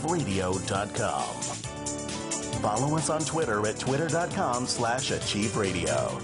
achieveradio.com. Follow us on Twitter at twitter.com/achieveradio.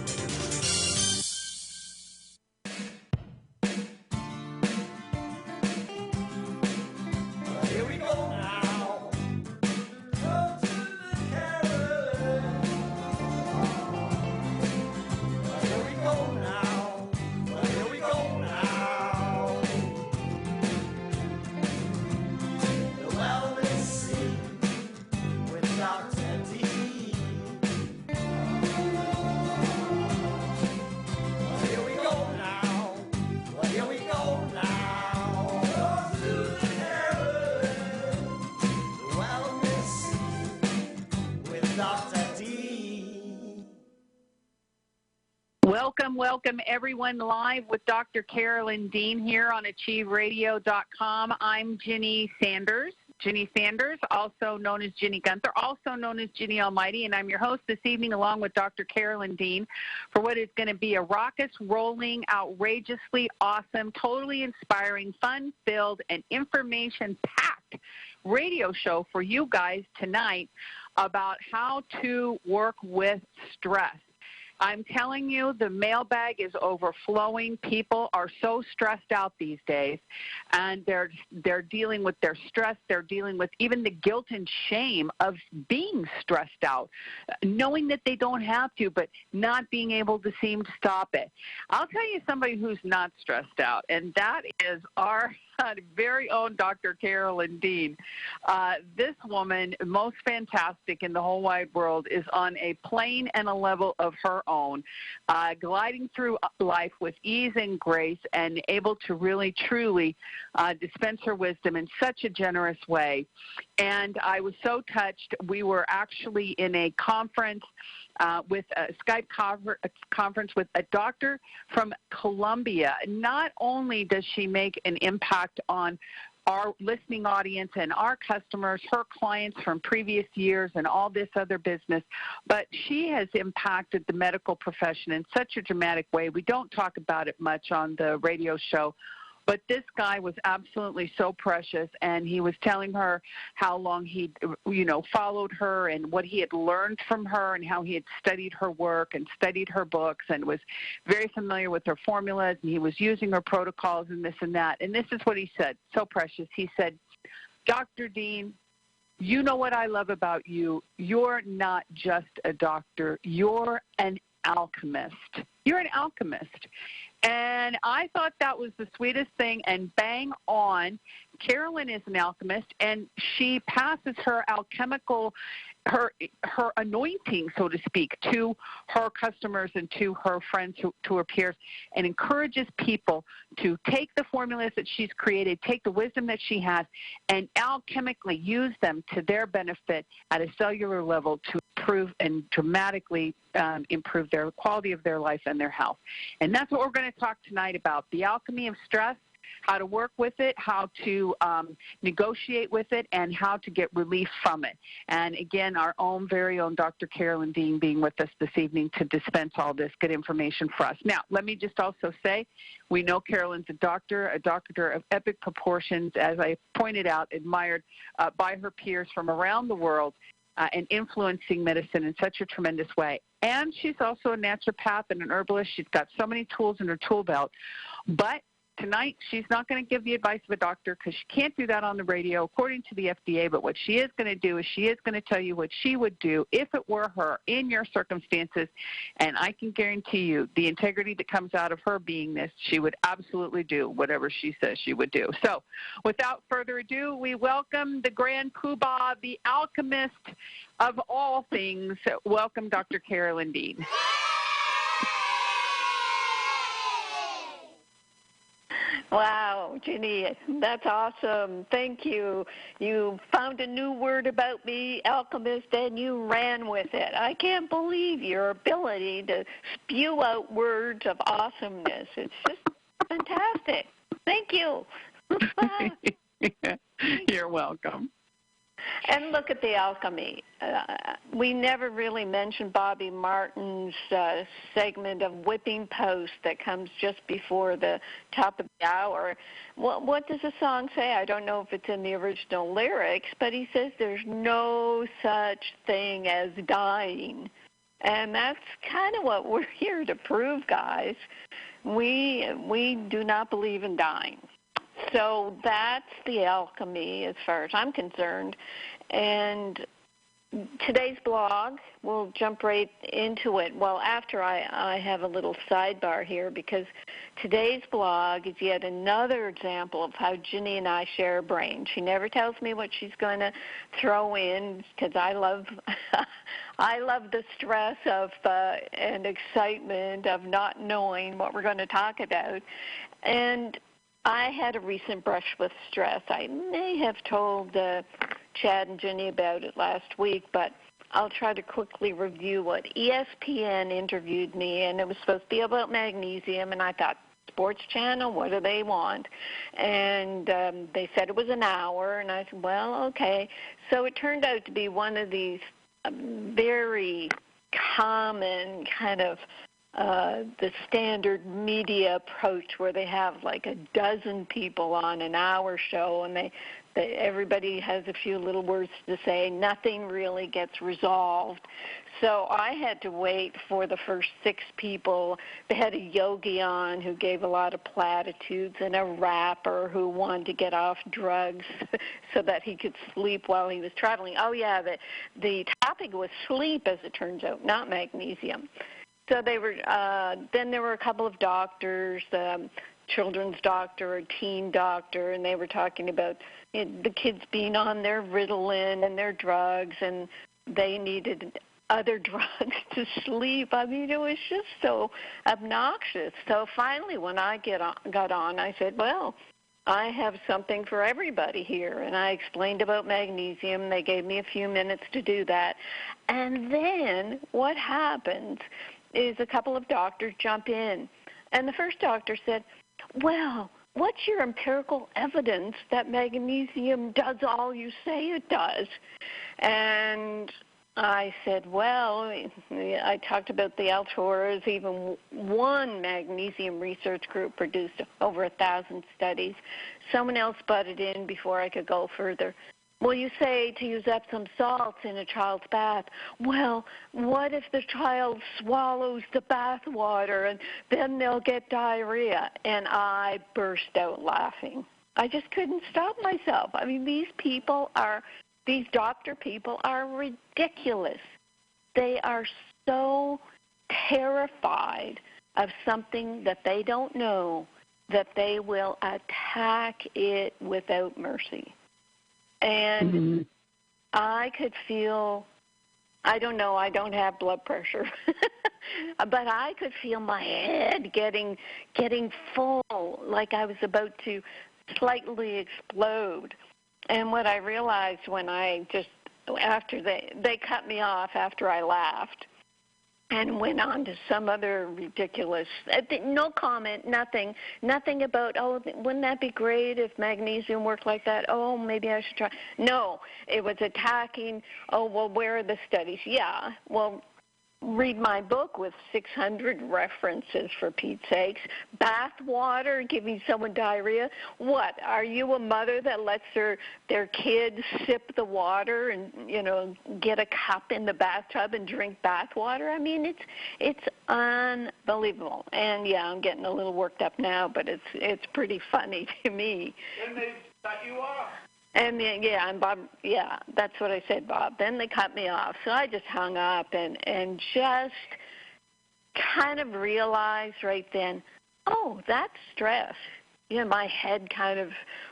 Welcome everyone live with Dr. Carolyn Dean here on achieveradio.com. I'm Ginny Sanders, also known as Ginny Gunther, also known as Ginny Almighty, and I'm your host this evening along with Dr. Carolyn Dean for what is going to be a raucous, rolling, outrageously awesome, totally inspiring, fun-filled, and information-packed radio show for you guys tonight about how to work with stress. I'm telling you, the mailbag is overflowing. People are so stressed out these days, and they're dealing with their stress. They're dealing with even the guilt and shame of being stressed out, knowing that they don't have to, but not being able to seem to stop it. I'll tell you somebody who's not stressed out, and that is our very own Dr. Carolyn Dean. This woman, most fantastic in the whole wide world, is on a plane and a level of her own, gliding through life with ease and grace and able to really, truly dispense her wisdom in such a generous way. And I was so touched. We were actually in a conference with a Skype conference with a doctor from Colombia. Not only does she make an impact on our listening audience and our customers, her clients from previous years and all this other business, but she has impacted the medical profession in such a dramatic way. We don't talk about it much on the radio show, but this guy was absolutely so precious, and he was telling her how long he, followed her and what he had learned from her and how he had studied her work and studied her books and was very familiar with her formulas, and he was using her protocols and this and that. And this is what he said, so precious. He said, "Dr. Dean, you know what I love about you? You're not just a doctor. You're an alchemist. You're an alchemist." And I thought that was the sweetest thing, and bang on. Carolyn is an alchemist, and she passes her alchemical, her anointing, so to speak, to her customers and to her friends, to her peers, and encourages people to take the formulas that she's created, take the wisdom that she has, and alchemically use them to their benefit at a cellular level to improve and dramatically improve their quality of their life and their health. And that's what we're going to talk tonight about, the alchemy of stress, how to work with it, how to negotiate with it, and how to get relief from it. And again, our own very own Dr. Carolyn Dean being with us this evening to dispense all this good information for us. Now, let me just also say, we know Carolyn's a doctor of epic proportions, as I pointed out, admired by her peers from around the world, and influencing medicine in such a tremendous way. And she's also a naturopath and an herbalist. She's got so many tools in her tool belt. But tonight, she's not going to give the advice of a doctor because she can't do that on the radio according to the FDA. But what she is going to do is she is going to tell you what she would do if it were her in your circumstances. And I can guarantee you the integrity that comes out of her beingness, she would absolutely do whatever she says she would do. So without further ado, we welcome the grand poobah, the alchemist of all things. Welcome, Dr. Carolyn Dean. Wow, Ginny, that's awesome. Thank you. You found a new word about me, alchemist, and you ran with it. I can't believe your ability to spew out words of awesomeness. It's just fantastic. Thank you. You're welcome. And look at the alchemy. We never really mentioned Bobby Martin's segment of whipping post that comes just before the top of the hour. What does the song say? I don't know if it's in the original lyrics, but he says there's no such thing as dying. And that's kind of what we're here to prove, guys. We do not believe in dying. So that's the alchemy as far as I'm concerned. And today's blog, we'll jump right into it. Well, after I have a little sidebar here, because today's blog is yet another example of how Ginny and I share a brain. She never tells me what she's going to throw in, because I love the stress of and excitement of not knowing what we're going to talk about. And I had a recent brush with stress. I may have told Chad and Ginny about it last week, but I'll try to quickly review what ESPN interviewed me, and it was supposed to be about magnesium, and I thought, Sports Channel, what do they want? And they said it was an hour, and I said, well, okay. So it turned out to be one of these very common kind of the standard media approach where they have like a dozen people on an hour show, and everybody has a few little words to say. Nothing really gets resolved. So I had to wait for the first 6 people. They had a yogi on who gave a lot of platitudes, and a rapper who wanted to get off drugs so that he could sleep while he was traveling. Oh, yeah, the topic was sleep, as it turns out, not magnesium. So they were. Then there were a couple of doctors, children's doctor, a teen doctor, and they were talking about the kids being on their Ritalin and their drugs, and they needed other drugs to sleep. I mean, it was just so obnoxious. So finally, when I got on, I said, well, I have something for everybody here. And I explained about magnesium. They gave me a few minutes to do that. And then what happens is a couple of doctors jump in. And the first doctor said, well, what's your empirical evidence that magnesium does all you say it does? And I said, well, I talked about the Alturas. Even one magnesium research group produced over 1,000 studies. Someone else butted in before I could go further. Well, you say to use Epsom salts in a child's bath. Well, what if the child swallows the bath water and then they'll get diarrhea? And I burst out laughing. I just couldn't stop myself. I mean, these doctor people are ridiculous. They are so terrified of something that they don't know that they will attack it without mercy. And I could feel, I don't know, I don't have blood pressure, but I could feel my head getting full, like I was about to slightly explode. And what I realized when after they cut me off after I laughed and went on to some other ridiculous, no comment, nothing about, oh, wouldn't that be great if magnesium worked like that? Oh, maybe I should try. No, it was attacking, oh, well, where are the studies? Yeah, well, read my book with 600 references, for Pete's sakes. Bath water, giving someone diarrhea. What, are you a mother that lets their kids sip the water and, get a cup in the bathtub and drink bath water? I mean, it's unbelievable. And, yeah, I'm getting a little worked up now, but it's pretty funny to me. Then they cut you off. And yeah, and Bob, yeah, that's what I said, Bob. Then they cut me off. So I just hung up and just kind of realized right then, oh, that's stress. My head kind of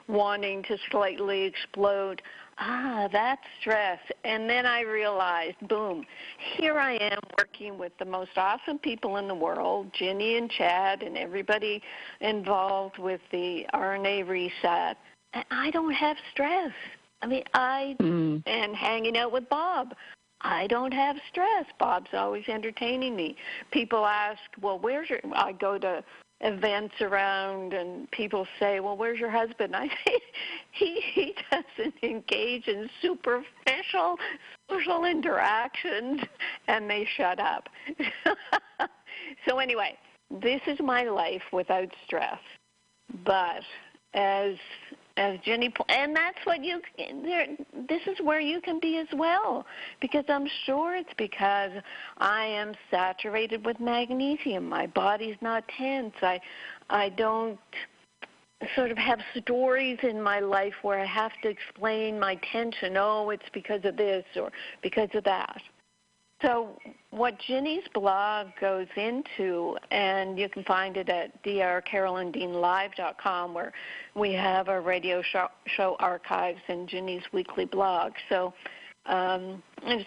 wanting to slightly explode. That's stress. And then I realized, boom, here I am working with the most awesome people in the world, Ginny and Chad and everybody involved with the RNA reset. And I don't have stress. I mean, and hanging out with Bob, I don't have stress. Bob's always entertaining me. People ask, well, I go to events around, and people say, well, where's your husband? I say, he doesn't engage in superficial social interactions, and they shut up. So anyway, this is my life without stress. But as Jenny, and that's what this is where you can be as well, because I'm sure it's because I am saturated with magnesium. My body's not tense. I don't sort of have stories in my life where I have to explain my tension. Oh, it's because of this or because of that. So what Ginny's blog goes into, and you can find it at drcarolyndeanlive.com, where we have our radio show archives and Ginny's weekly blog. So and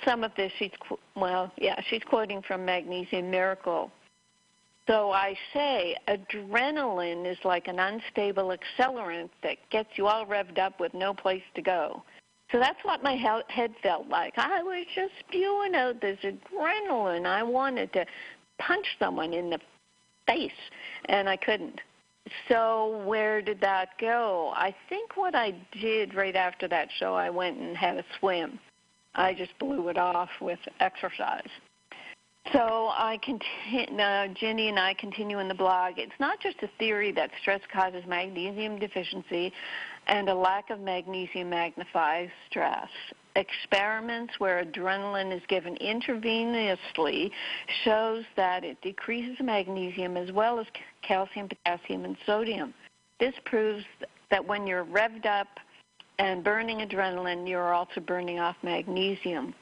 some of this she's quoting from Magnesium Miracle. So I say adrenaline is like an unstable accelerant that gets you all revved up with no place to go. So that's what my head felt like. I was just spewing out this adrenaline. I wanted to punch someone in the face, and I couldn't. So where did that go? I think what I did right after that show, I went and had a swim. I just blew it off with exercise. So Ginny and I continue in the blog. It's not just a theory that stress causes magnesium deficiency and a lack of magnesium magnifies stress. Experiments where adrenaline is given intravenously shows that it decreases magnesium as well as calcium, potassium, and sodium. This proves that when you're revved up and burning adrenaline, you're also burning off magnesium.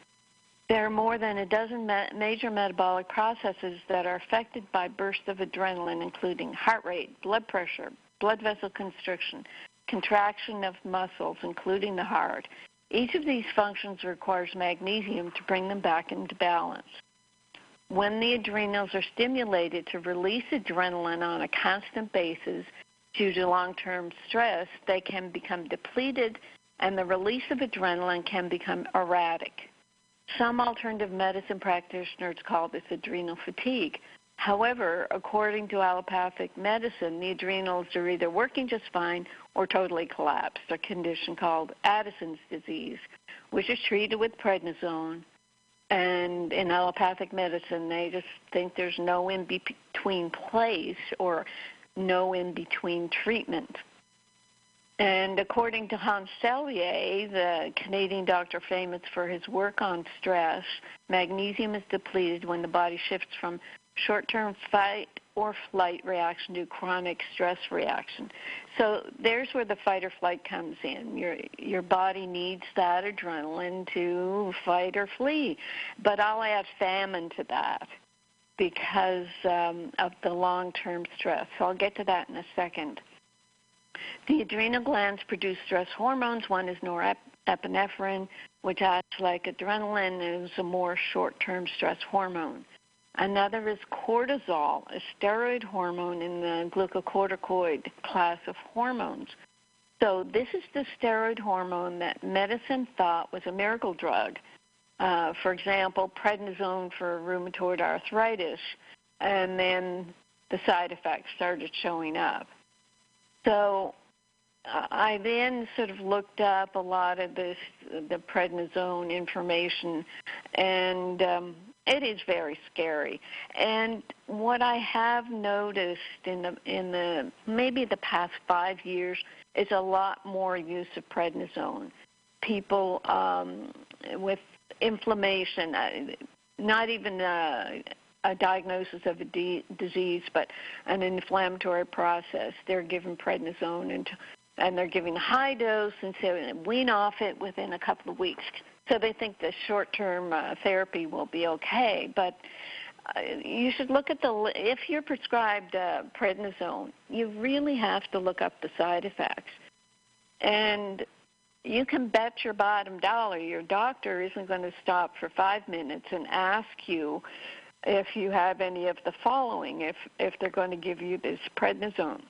There are more than a dozen major metabolic processes that are affected by bursts of adrenaline, including heart rate, blood pressure, blood vessel constriction, contraction of muscles, including the heart. Each of these functions requires magnesium to bring them back into balance. When the adrenals are stimulated to release adrenaline on a constant basis due to long-term stress, they can become depleted, and the release of adrenaline can become erratic. Some alternative medicine practitioners call this adrenal fatigue. However, according to allopathic medicine, the adrenals are either working just fine or totally collapsed, a condition called Addison's disease, which is treated with prednisone. And in allopathic medicine, they just think there's no in-between place or no in-between treatment. And according to Hans Selye, the Canadian doctor famous for his work on stress, magnesium is depleted when the body shifts from short-term fight or flight reaction to chronic stress reaction. So there's where the fight or flight comes in. Your body needs that adrenaline to fight or flee. But I'll add famine to that because of the long-term stress. So I'll get to that in a second. The adrenal glands produce stress hormones. One is norepinephrine, which acts like adrenaline and is a more short-term stress hormone. Another is cortisol, a steroid hormone in the glucocorticoid class of hormones. So this is the steroid hormone that medicine thought was a miracle drug. For example, prednisone for rheumatoid arthritis, and then the side effects started showing up. So I then sort of looked up a lot of the prednisone information, and it is very scary. And what I have noticed in the maybe the past 5 years is a lot more use of prednisone. People with inflammation, not even a diagnosis of a disease, but an inflammatory process. They're given prednisone, and they're giving a high dose and say wean off it within a couple of weeks. So they think the short-term therapy will be okay. But you should look at if you're prescribed prednisone, you really have to look up the side effects. And you can bet your bottom dollar your doctor isn't going to stop for 5 minutes and ask you if you have any of the following, if they're going to give you this prednisone.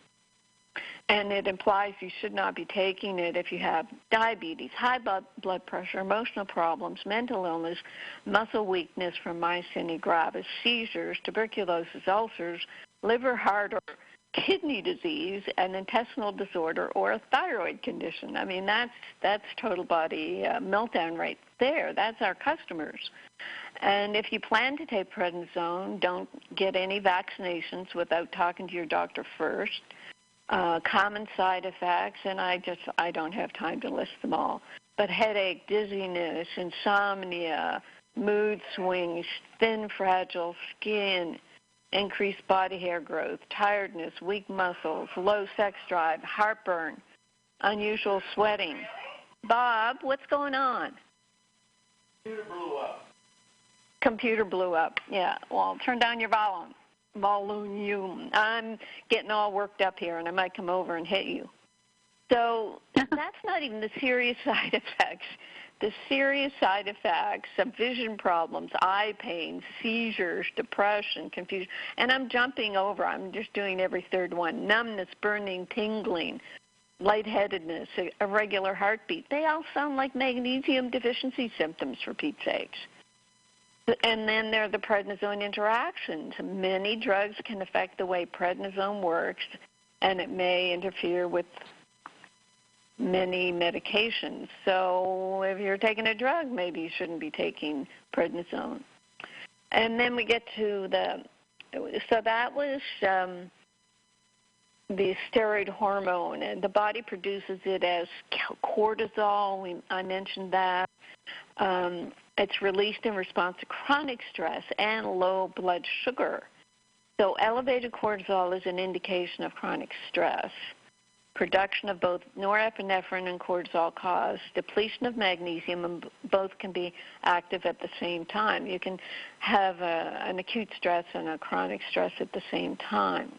And it implies you should not be taking it if you have diabetes, high blood pressure, emotional problems, mental illness, muscle weakness from myasthenia gravis, seizures, tuberculosis, ulcers, liver, heart, or kidney disease, an intestinal disorder, or a thyroid condition. I mean, that's total body meltdown right there. That's our customers. And if you plan to take prednisone, don't get any vaccinations without talking to your doctor first. Common side effects, and I don't have time to list them all, but headache, dizziness, insomnia, mood swings, thin, fragile skin, increased body hair growth, tiredness, weak muscles, low sex drive, heartburn, unusual sweating. Bob, what's going on? Computer blew up. Computer blew up. Yeah. Well, turn down your volume. I'm getting all worked up here, and I might come over and hit you. So that's not even the serious side effects. The serious side effects of vision problems, eye pain, seizures, depression, confusion, and I'm jumping over. I'm just doing every third one. Numbness, burning, tingling, lightheadedness, irregular heartbeat. They all sound like magnesium deficiency symptoms, for Pete's sakes. And then there are the prednisone interactions. Many drugs can affect the way prednisone works, and it may interfere with many medications. So if you're taking a drug, maybe you shouldn't be taking prednisone. And then we get to so that was the steroid hormone, and the body produces it as cortisol. I mentioned that. It's released in response to chronic stress and low blood sugar. So elevated cortisol is an indication of chronic stress. Production of both norepinephrine and cortisol cause depletion of magnesium, and both can be active at the same time. You can have an acute stress and a chronic stress at the same time.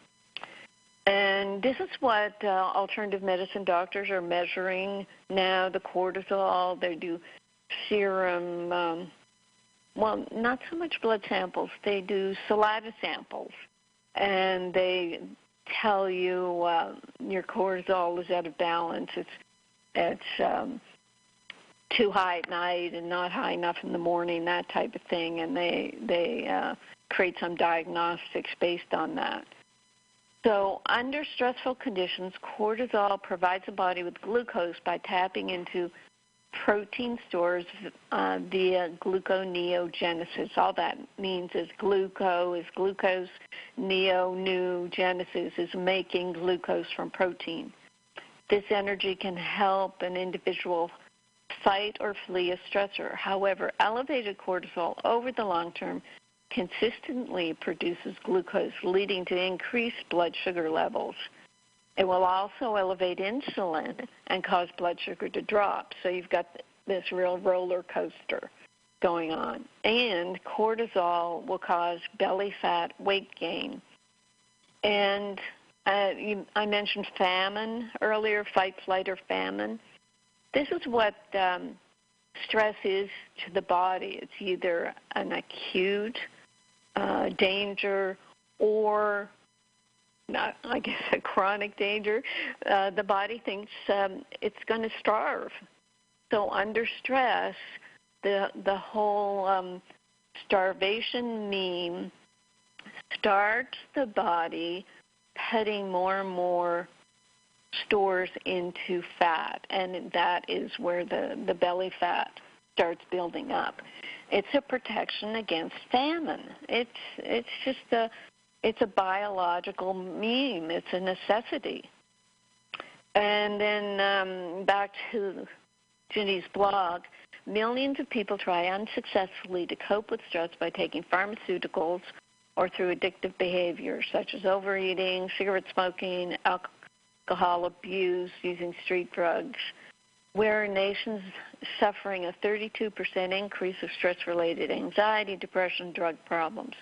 And this is what alternative medicine doctors are measuring now, the cortisol. They do serum, well, not so much blood samples. They do saliva samples, and they tell you your cortisol is out of balance. It's too high at night and not high enough in the morning, that type of thing, and they create some diagnostics based on that. So under stressful conditions, cortisol provides the body with glucose by tapping into protein stores via gluconeogenesis. All that means is glucose, neogenesis is making glucose from protein. This energy can help an individual fight or flee a stressor. However, elevated cortisol over the long term consistently produces glucose, leading to increased blood sugar levels. It will also elevate insulin and cause blood sugar to drop. So you've got this real roller coaster going on. And cortisol will cause belly fat, weight gain. And I mentioned famine earlier, fight, flight, or famine. This is what stress is to the body. It's either an acute danger or I guess a chronic danger. The body thinks it's going to starve. So under stress, the whole starvation meme starts the body putting more and more stores into fat, and that is where the belly fat starts building up. It's a protection against famine. It's just it's a biological meme. It's a necessity. And then back to Ginny's blog, millions of people try unsuccessfully to cope with stress by taking pharmaceuticals or through addictive behaviors such as overeating, cigarette smoking, alcohol abuse, using street drugs. Where nations suffering a 32% increase of stress-related anxiety, depression, drug problems.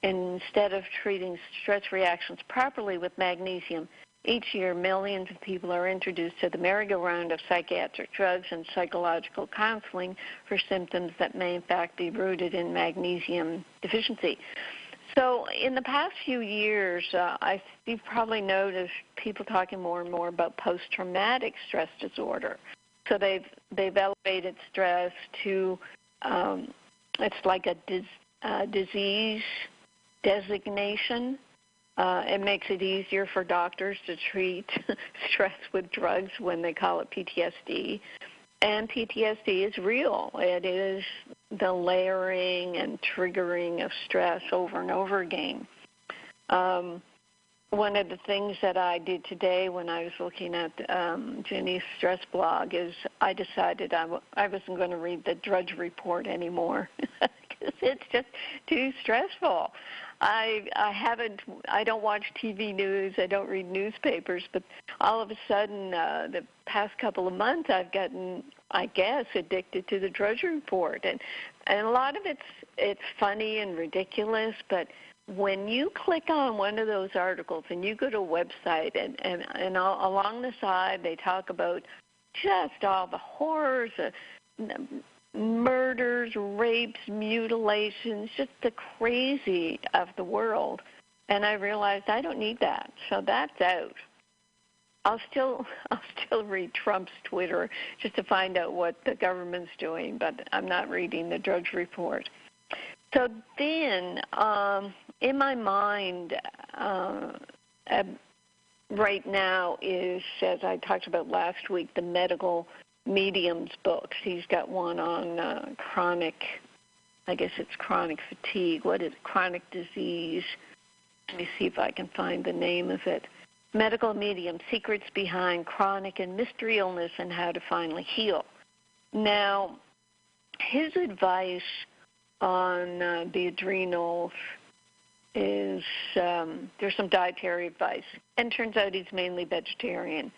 Instead of treating stress reactions properly with magnesium, each year millions of people are introduced to the merry-go-round of psychiatric drugs and psychological counseling for symptoms that may in fact be rooted in magnesium deficiency. So in the past few years, you've probably noticed people talking more and more about post-traumatic stress disorder. So they've elevated stress to it's like a disease designation. It makes it easier for doctors to treat stress with drugs when they call it PTSD. And PTSD is real. It is the layering and triggering of stress over and over again. One of the things that I did today when I was looking at Ginny's stress blog is I decided I wasn't going to read the Drudge Report anymore because it's just too stressful. I don't watch TV news, I don't read newspapers, but all of a sudden the past couple of months I've gotten, I guess, addicted to the Drudge Report. And a lot of it's funny and ridiculous, but when you click on one of those articles and you go to a website and along the side they talk about just all the horrors, murders, rapes, mutilations, just the crazy of the world. And I realized I don't need that, so that's out. I'll still read Trump's Twitter just to find out what the government's doing, but I'm not reading the Drudge Report. So then, in my mind, right now is, as I talked about last week, the medical medium's books. He's got one on chronic fatigue. What is it? Chronic disease. Let me see if I can find the name of it. Medical Medium, Secrets Behind Chronic and Mystery Illness and How to Finally Heal. Now, his advice on the adrenals is there's some dietary advice. And turns out he's mainly vegetarian.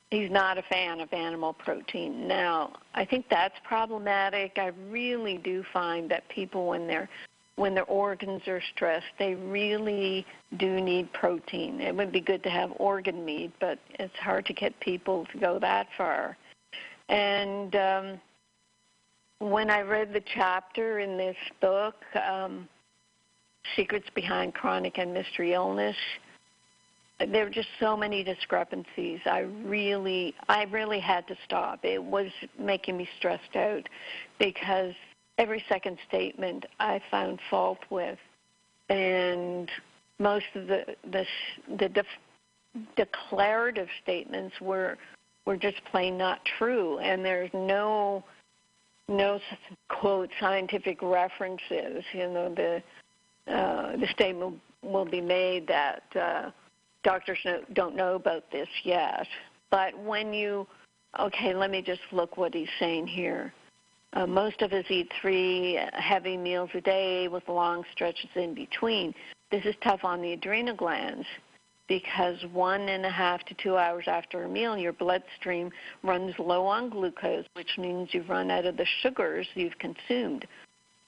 He's not a fan of animal protein. Now, I think that's problematic. I really do find that people, when their organs are stressed, they really do need protein. It would be good to have organ meat, but it's hard to get people to go that far. And when I read the chapter in this book, Secrets Behind Chronic and Mystery Illness, there were just so many discrepancies. I really had to stop. It was making me stressed out because every second statement I found fault with, and most of the declarative statements were just plain not true, and there's no quote scientific references. You know, the statement will be made that doctors don't know about this yet. But let me just look what he's saying here. Most of us eat 3 heavy meals a day with long stretches in between. This is tough on the adrenal glands because 1.5 to 2 hours after a meal, your bloodstream runs low on glucose, which means you've run out of the sugars you've consumed.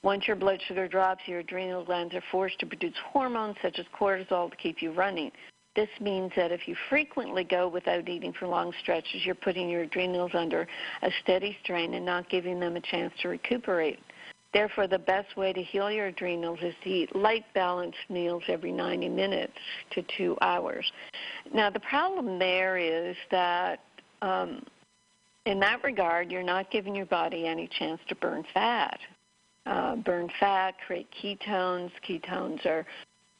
Once your blood sugar drops, your adrenal glands are forced to produce hormones such as cortisol to keep you running. This means that if you frequently go without eating for long stretches, you're putting your adrenals under a steady strain and not giving them a chance to recuperate. Therefore, the best way to heal your adrenals is to eat light, balanced meals every 90 minutes to 2 hours. Now, the problem there is that in that regard, you're not giving your body any chance to burn fat. Burn fat, create ketones. Ketones are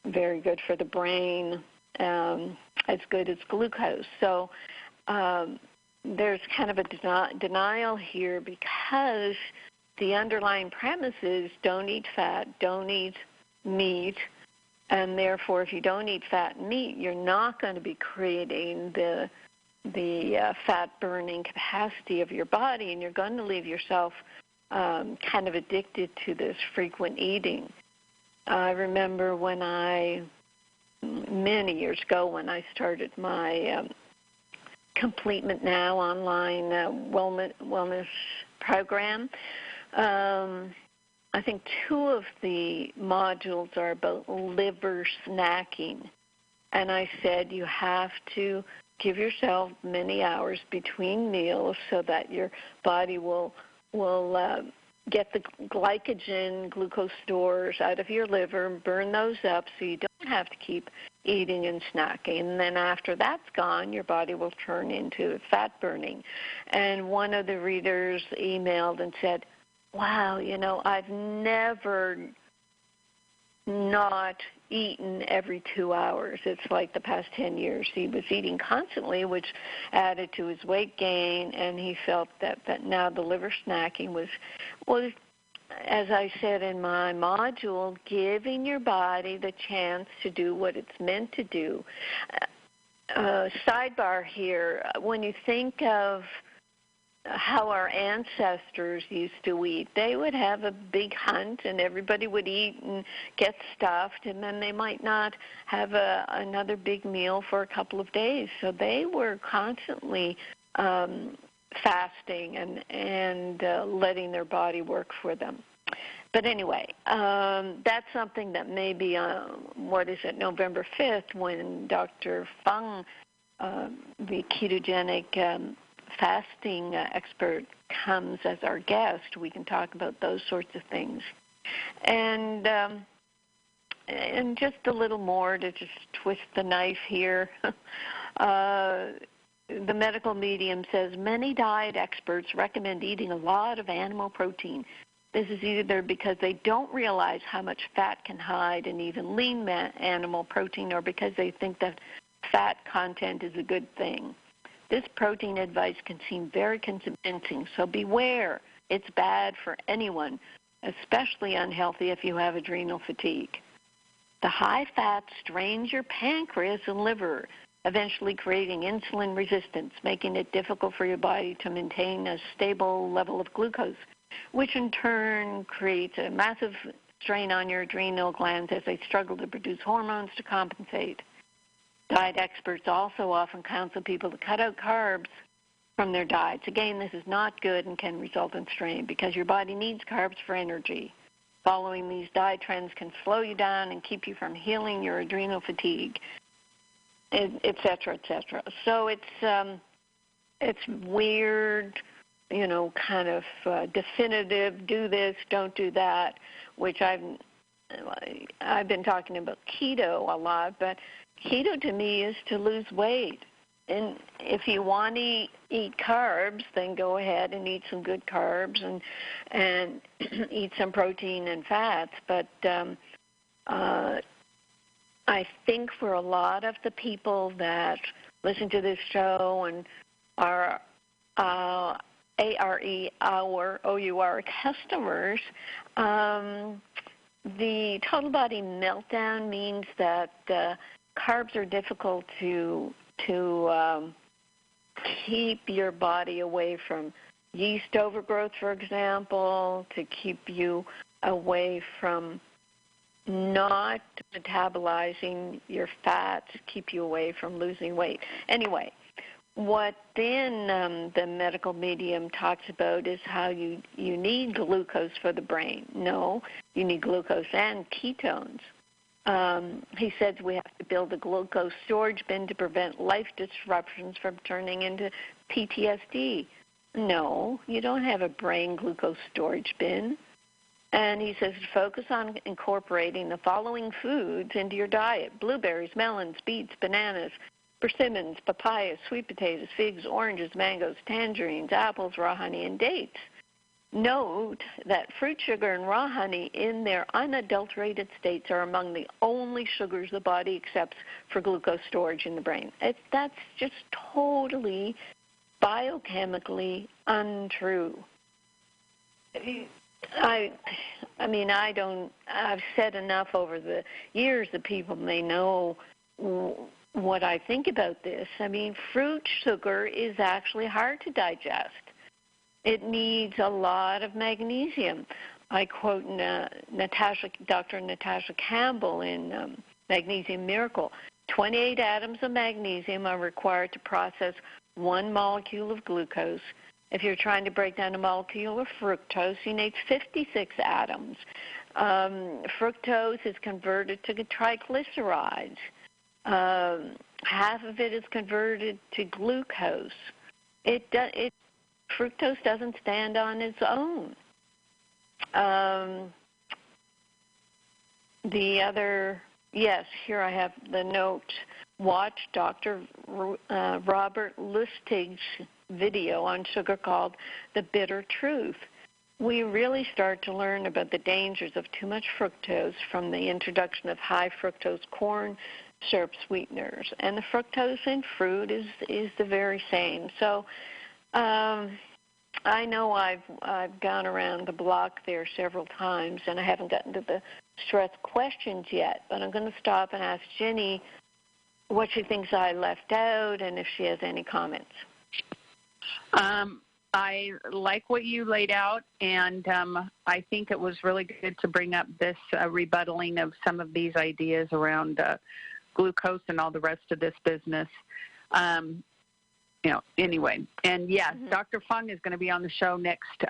very good for the brain. As good as glucose. So there's kind of a denial here because the underlying premise is don't eat fat, don't eat meat, and therefore if you don't eat fat and meat, you're not going to be creating the fat-burning capacity of your body, and you're going to leave yourself kind of addicted to this frequent eating. I remember many years ago when I started my Completement Now online wellness program. I think 2 of the modules are about liver snacking. And I said you have to give yourself many hours between meals so that your body will get the glycogen, glucose stores out of your liver and burn those up so you don't have to keep eating and snacking. And then after that's gone, your body will turn into fat burning. And one of the readers emailed and said, wow, I've never not eaten every 2 hours. It's like the past 10 years. He was eating constantly, which added to his weight gain, and he felt that now the liver snacking was, as I said in my module, giving your body the chance to do what it's meant to do. Sidebar here, when you think of how our ancestors used to eat, they would have a big hunt and everybody would eat and get stuffed, and then they might not have another big meal for a couple of days. So they were constantly fasting and letting their body work for them. But anyway, that's something that maybe November 5th, when Dr. Fung, the ketogenic fasting expert, comes as our guest, we can talk about those sorts of things. And just a little more to just twist the knife here. The medical medium says many diet experts recommend eating a lot of animal protein. This is either because they don't realize how much fat can hide in even lean animal protein, or because they think that fat content is a good thing. This protein advice can seem very convincing, so beware. It's bad for anyone, especially unhealthy if you have adrenal fatigue. The high fat strains your pancreas and liver, eventually creating insulin resistance, making it difficult for your body to maintain a stable level of glucose, which in turn creates a massive strain on your adrenal glands as they struggle to produce hormones to compensate. Diet experts also often counsel people to cut out carbs from their diets. Again, this is not good and can result in strain because your body needs carbs for energy. Following these diet trends can slow you down and keep you from healing your adrenal fatigue, et cetera, et cetera. So it's weird, kind of definitive, do this, don't do that, which I've been talking about keto a lot, but keto to me is to lose weight. And if you want to eat carbs, then go ahead and eat some good carbs and eat some protein and fats. But I think for a lot of the people that listen to this show and are OUR customers, the total body meltdown means that carbs are difficult to keep your body away from yeast overgrowth, for example, to keep you away from not metabolizing your fats, keep you away from losing weight. Anyway, what then the medical medium talks about is how you need glucose for the brain. No, you need glucose and ketones. He says we have to build a glucose storage bin to prevent life disruptions from turning into PTSD. No, you don't have a brain glucose storage bin. And he says focus on incorporating the following foods into your diet: blueberries, melons, beets, bananas, persimmons, papayas, sweet potatoes, figs, oranges, mangoes, tangerines, apples, raw honey, and dates. Note that fruit sugar and raw honey in their unadulterated states are among the only sugars the body accepts for glucose storage in the brain. That's just totally biochemically untrue. I've said enough over the years that people may know what I think about this. I mean, fruit sugar is actually hard to digest. It needs a lot of magnesium. I quote Dr. Natasha Campbell in Magnesium Miracle. 28 atoms of magnesium are required to process 1 molecule of glucose. If you're trying to break down a molecule of fructose, you need 56 atoms. Fructose is converted to triglycerides. Half of it is converted to glucose. Fructose doesn't stand on its own. Here I have the note. Watch Dr. Robert Lustig's video on sugar called The Bitter Truth. we really start to learn about the dangers of too much fructose from the introduction of high fructose corn syrup sweeteners. And the fructose in fruit is the very same. So I know I've gone around the block there several times, and I haven't gotten to the stress questions yet, but I'm going to stop and ask Ginny what she thinks I left out and if she has any comments. I like what you laid out, and I think it was really good to bring up this rebuttaling of some of these ideas around glucose and all the rest of this business. Anyway. And yes, Dr. Fung is going to be on the show next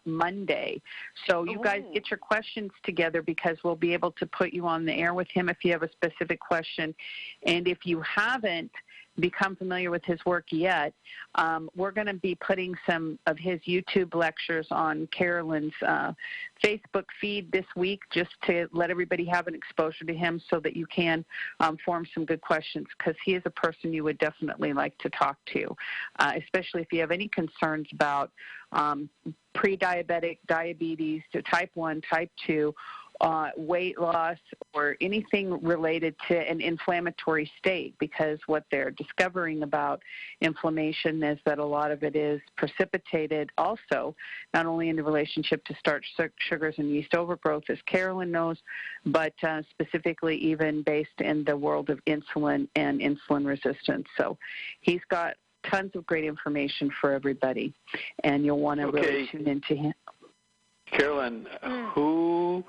Monday. So you guys get your questions together, because we'll be able to put you on the air with him if you have a specific question. And if you haven't become familiar with his work yet, we're going to be putting some of his YouTube lectures on Carolyn's Facebook feed this week, just to let everybody have an exposure to him so that you can form some good questions, because he is a person you would definitely like to talk to, especially if you have any concerns about pre-diabetic, diabetes, to type 1, type 2, weight loss, or anything related to an inflammatory state, because what they're discovering about inflammation is that a lot of it is precipitated also, not only in the relationship to starch, sugars, and yeast overgrowth, as Carolyn knows, but specifically even based in the world of insulin and insulin resistance. So he's got tons of great information for everybody, and you'll want to really tune into him. Carolyn, who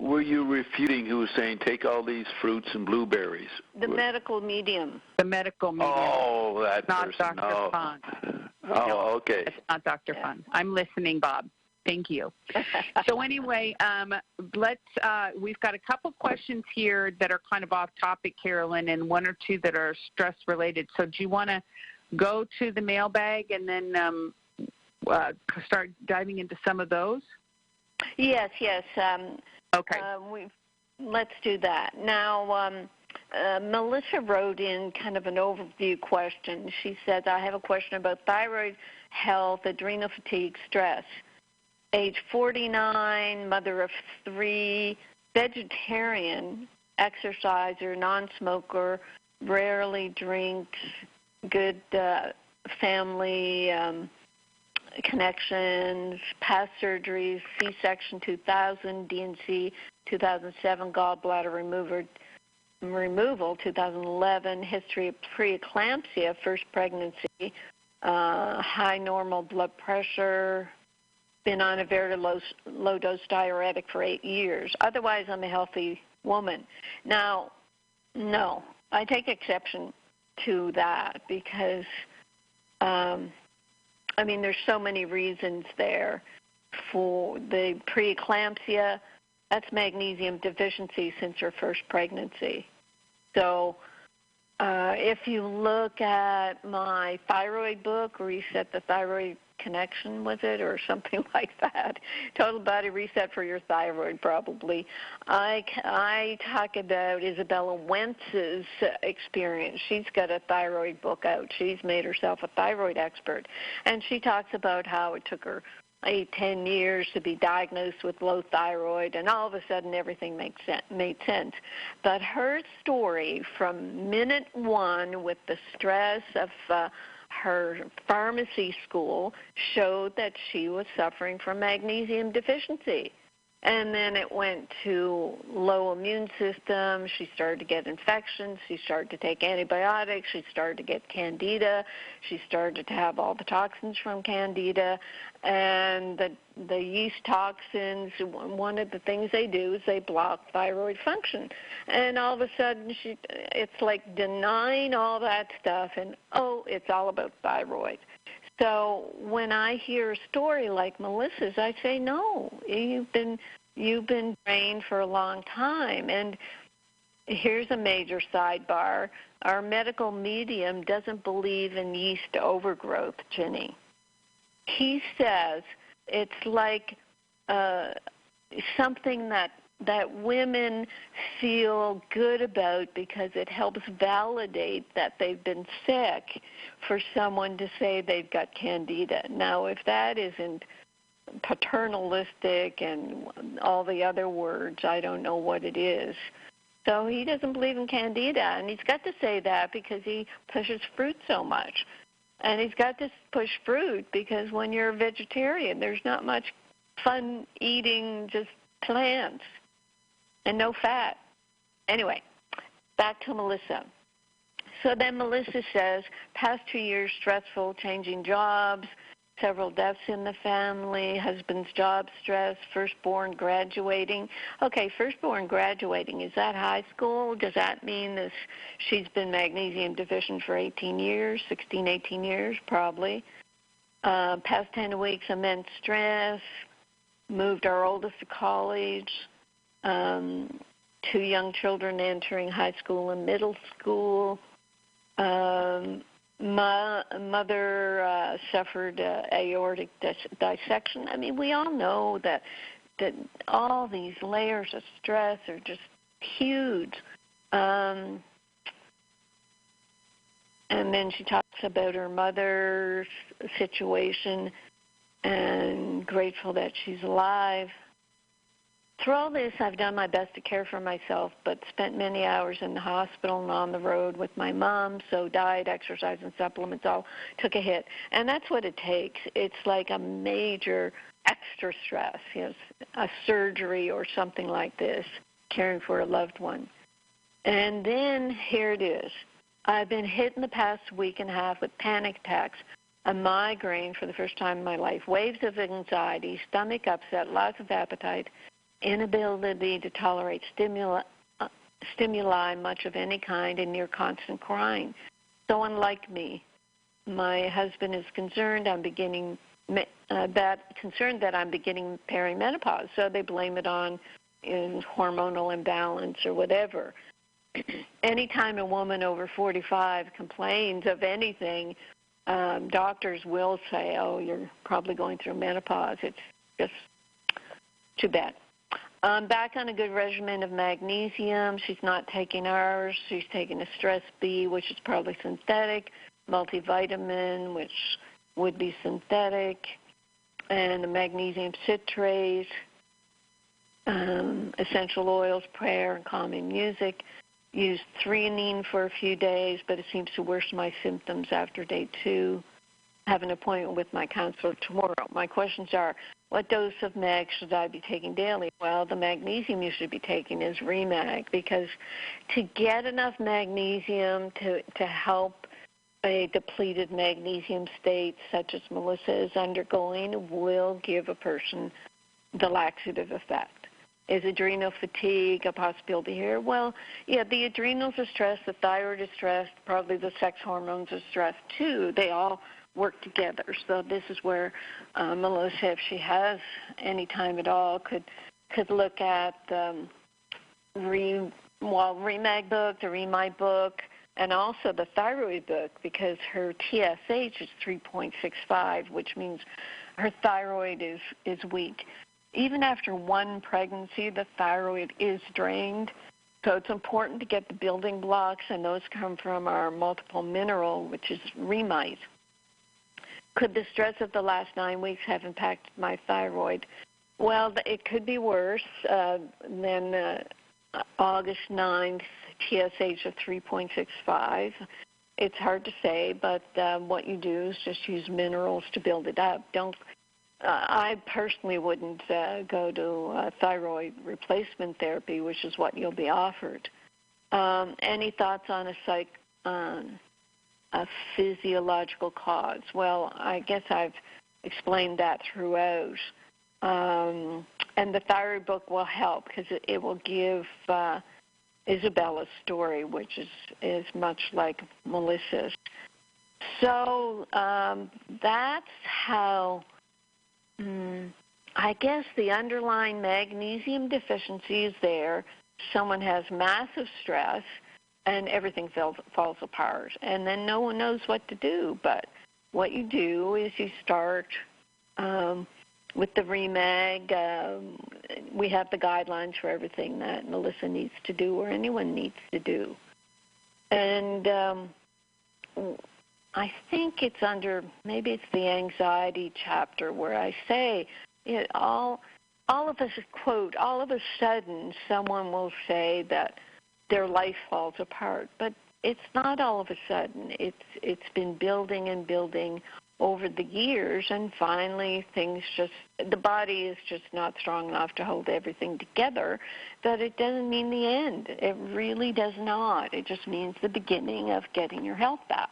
were you refuting who was saying take all these fruits and blueberries? The medical medium. The medical medium. Oh, that not person. Dr. Fung. Oh, okay. It's not Dr. Fung. I'm listening, Bob. Thank you. So anyway, we've got a couple questions here that are kind of off topic, Carolyn, and one or two that are stress related. So do you want to go to the mailbag and then start diving into some of those? Yes. Okay. Let's do that. Now, Melissa wrote in kind of an overview question. She says, I have a question about thyroid health, adrenal fatigue, stress. Age 49, mother of 3, vegetarian, exerciser, non-smoker, rarely drinks, good family connections, past surgeries, C-section 2000, DNC 2007, gallbladder removal 2011, history of preeclampsia, first pregnancy, high normal blood pressure, been on a very low-dose diuretic for 8 years. Otherwise, I'm a healthy woman. Now, no, I take exception to that because there's so many reasons there for the preeclampsia. That's magnesium deficiency since her first pregnancy. So if you look at my thyroid book, Reset the Thyroid Connection with it, or something like that, Total Body Reset for Your Thyroid probably, I talk about Isabella Wentz's experience. She's got a thyroid book out. She's made herself a thyroid expert, and she talks about how it took her 8-10 years to be diagnosed with low thyroid, and all of a sudden everything made sense. But her story from minute one with the stress of her pharmacy school showed that she was suffering from magnesium deficiency. And then it went to low immune system. She started to get infections. She started to take antibiotics. She started to get candida. She started to have all the toxins from candida. And the yeast toxins, one of the things they do is they block thyroid function. And all of a sudden, it's like denying all that stuff, and, it's all about thyroid. So when I hear a story like Melissa's, I say, no, you've been drained for a long time. And here's a major sidebar. Our medical medium doesn't believe in yeast overgrowth, Ginny. He says it's like something that women feel good about because it helps validate that they've been sick for someone to say they've got candida. Now, if that isn't paternalistic and all the other words. I don't know what it is. So he doesn't believe in Candida, and he's got to say that because he pushes fruit so much. And he's got to push fruit because when you're a vegetarian, there's not much fun eating just plants and no fat. Anyway, back to Melissa. So then Melissa says, past 2 years stressful, changing jobs, several deaths in the family, husband's job stress, firstborn graduating. Okay, firstborn graduating, is that high school? Does that mean that she's been magnesium deficient for 18 years, 16, 18 years? Probably. Past 10 weeks, immense stress, moved our oldest to college, 2 young children entering high school and middle school. Mother suffered aortic dissection. I mean, we all know that all these layers of stress are just huge. And then she talks about her mother's situation and grateful that she's alive. Through all this, I've done my best to care for myself, but spent many hours in the hospital and on the road with my mom, so diet, exercise, and supplements all took a hit. And that's what it takes. It's like a major extra stress, a surgery or something like this, caring for a loved one. And then here it is. I've been hit in the past week and a half with panic attacks, a migraine for the first time in my life, waves of anxiety, stomach upset, loss of appetite, inability to tolerate stimuli much of any kind, and near constant crying. So unlike me, my husband is concerned that I'm beginning perimenopause, so they blame it on hormonal imbalance or whatever. Anytime a woman over 45 complains of anything, doctors will say, oh, you're probably going through menopause. It's just too bad. Back on a good regimen of magnesium. She's not taking ours. She's taking a Stress B, which is probably synthetic, multivitamin, which would be synthetic, and the magnesium citrate, essential oils, prayer, and calming music. Used threonine for a few days, but it seems to worsen my symptoms after day 2. Have an appointment with my counselor tomorrow. My questions are, what dose of mag should I be taking daily? Well, the magnesium you should be taking is Remag, because to get enough magnesium to help a depleted magnesium state such as Melissa is undergoing will give a person the laxative effect. Is adrenal fatigue a possibility here? Well, yeah, the adrenals are stressed, the thyroid is stressed, probably the sex hormones are stressed too. They all work together. So this is where Melissa, if she has any time at all, could look at Remag book, the Remite book, and also the thyroid book, because her TSH is 3.65, which means her thyroid is weak. Even after one pregnancy, the thyroid is drained. So it's important to get the building blocks, and those come from our multiple mineral, which is Remite. Could the stress of the last 9 weeks have impacted my thyroid? Well, it could be worse than August 9th, TSH of 3.65. It's hard to say, but what you do is just use minerals to build it up. I personally wouldn't go to thyroid replacement therapy, which is what you'll be offered. Any thoughts on a physiological cause? Well, I guess I've explained that throughout. And the thyroid book will help because it will give Isabella's story, which is much like Melissa's. So that's how I guess the underlying magnesium deficiency is there. Someone has massive stress, and everything falls apart. And then no one knows what to do. But what you do is you start with the Remag. We have the guidelines for everything that Melissa needs to do or anyone needs to do. And I think it's maybe it's the anxiety chapter where I say, All of us, quote, all of a sudden someone will say that their life falls apart, but it's not all of a sudden. It's been building and building over the years, and finally the body is just not strong enough to hold everything together, but it doesn't mean the end. It really does not. It just means the beginning of getting your health back.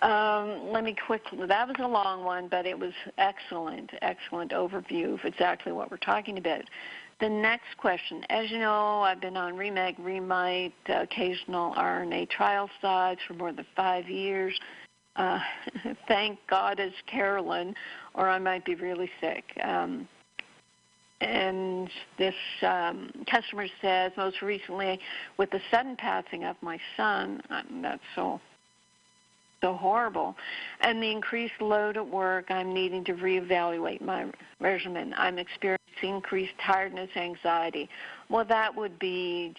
Let me quickly, that was a long one, but it was excellent overview of exactly what we're talking about. The next question, as you know, I've been on Remag, Remite, occasional RNA trial sites for more than 5 years. Thank God it's Carolyn, or I might be really sick. And this customer says, most recently, with the sudden passing of my son, that's so horrible, and the increased load at work, I'm needing to reevaluate my regimen. I'm experiencing increased tiredness, anxiety. Well, that would be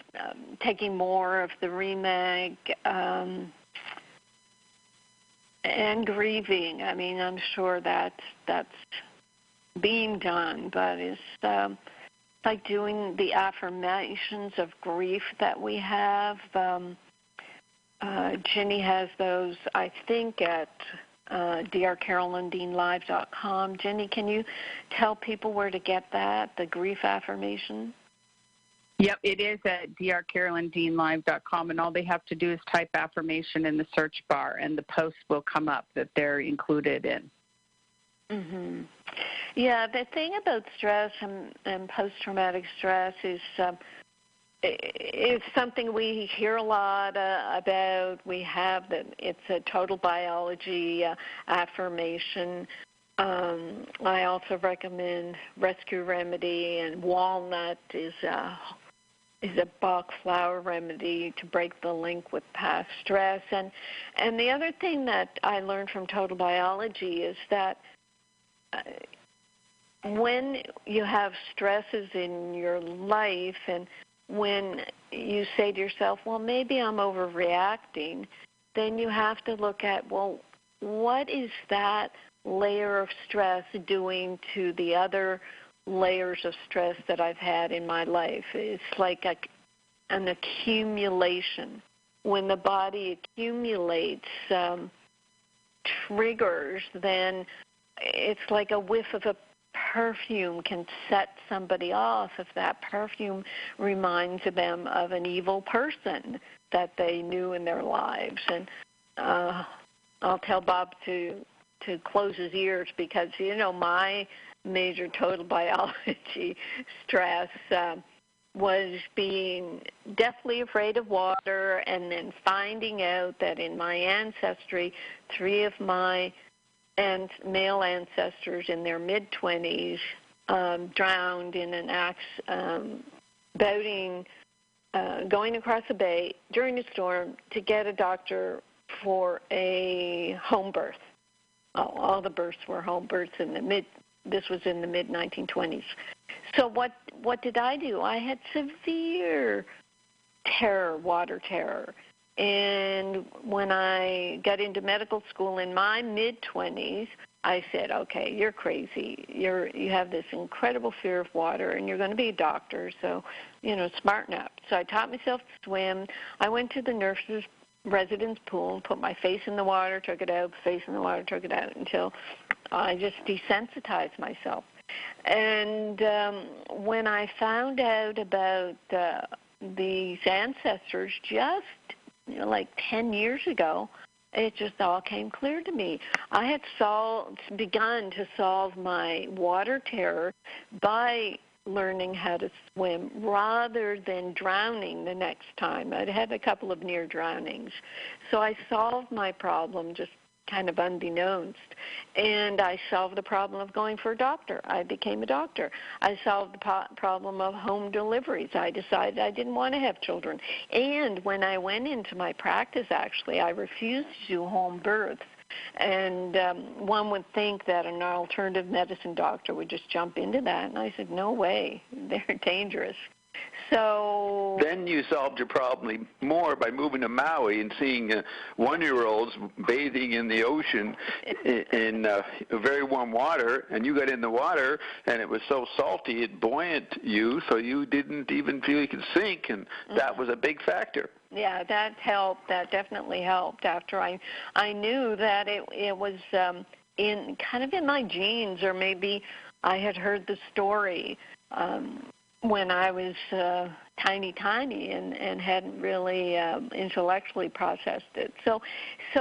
taking more of the Remag and grieving. I mean, I'm sure that's being done, but it's like doing the affirmations of grief that we have. Ginny has those, I think, at drcarolyndeanlive.com. Ginny, can you tell people where to get that, the grief affirmation? Yep, it is at drcarolyndeanlive.com, and all they have to do is type affirmation in the search bar, and the post will come up that they're included in. Mm-hmm. Yeah, the thing about stress and post-traumatic stress is it's something we hear a lot about. We have that it's a total biology affirmation. I also recommend Rescue Remedy, and walnut is a Bach flower remedy to break the link with past stress. And the other thing that I learned from total biology is that when you have stresses in your life, and when you say to yourself, well, maybe I'm overreacting, then you have to look at, well, what is that layer of stress doing to the other layers of stress that I've had in my life? It's like an accumulation. When the body accumulates triggers, then it's like a whiff of a perfume can set somebody off if that perfume reminds them of an evil person that they knew in their lives. And I'll tell Bob to close his ears, because, my major total biology stress was being deathly afraid of water, and then finding out that in my ancestry, 3 of my male ancestors in their mid-20s drowned in an going across a bay during a storm to get a doctor for a home birth. All the births were home births this was in the mid-1920s. So what did I do? I had severe terror, water terror. And when I got into medical school in my mid-20s, I said, okay, you're crazy. You have this incredible fear of water, and you're going to be a doctor, so, smarten up. So I taught myself to swim. I went to the nurse's residence pool and put my face in the water, took it out, face in the water, took it out, until I just desensitized myself. And when I found out about these ancestors just like 10 years ago, it just all came clear to me. I had begun to solve my water terror by learning how to swim rather than drowning the next time. I'd had a couple of near drownings. So I solved my problem just kind of unbeknownst. And I solved the problem of going for a doctor. I became a doctor. I solved the problem of home deliveries. I decided I didn't want to have children. And when I went into my practice, actually, I refused to do home births. And one would think that an alternative medicine doctor would just jump into that. And I said, no way. They're dangerous. So then you solved your problem more by moving to Maui and seeing 1-year-olds bathing in the ocean in very warm water, and you got in the water, and it was so salty it buoyant you, so you didn't even feel you could sink, and that was a big factor. Yeah, that helped. That definitely helped. After I knew that it was in kind of in my genes, or maybe I had heard the story when I was tiny and hadn't really intellectually processed it. So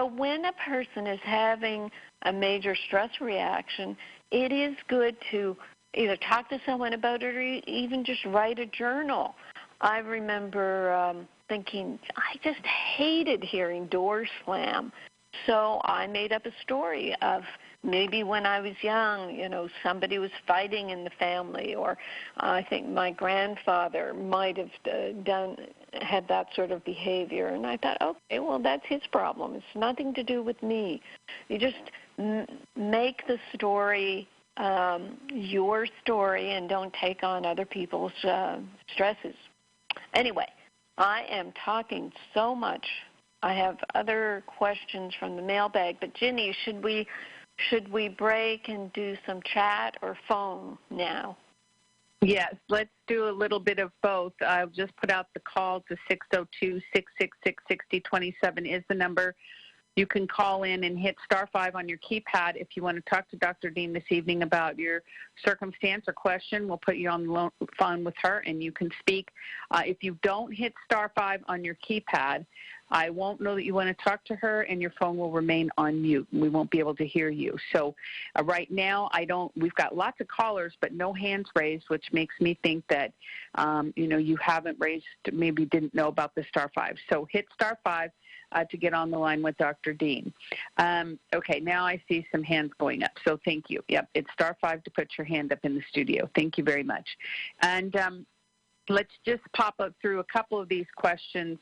when a person is having a major stress reaction, it is good to either talk to someone about it or even just write a journal. I remember thinking, I just hated hearing doors slam. So I made up a story of maybe when I was young, somebody was fighting in the family, or I think my grandfather might have had that sort of behavior. And I thought, okay, well, that's his problem. It's nothing to do with me. You just make the story your story and don't take on other people's stresses. Anyway, I am talking so much. I have other questions from the mailbag, but Ginny, should we break and do some chat or phone now? Yes, let's do a little bit of both. I'll just put out the call to 602-666-6027 is the number. You can call in and hit *5 on your keypad if you want to talk to Dr. Dean this evening about your circumstance or question. We'll put you on the phone with her, and you can speak. If you don't hit *5 on your keypad, I won't know that you want to talk to her, and your phone will remain on mute. We won't be able to hear you. So right now, we've got lots of callers, but no hands raised, which makes me think that, you haven't raised, maybe didn't know about the *5. So hit *5 to get on the line with Dr. Dean. Okay, now I see some hands going up, so thank you. Yep, it's *5 to put your hand up in the studio. Thank you very much. And let's just pop up through a couple of these questions,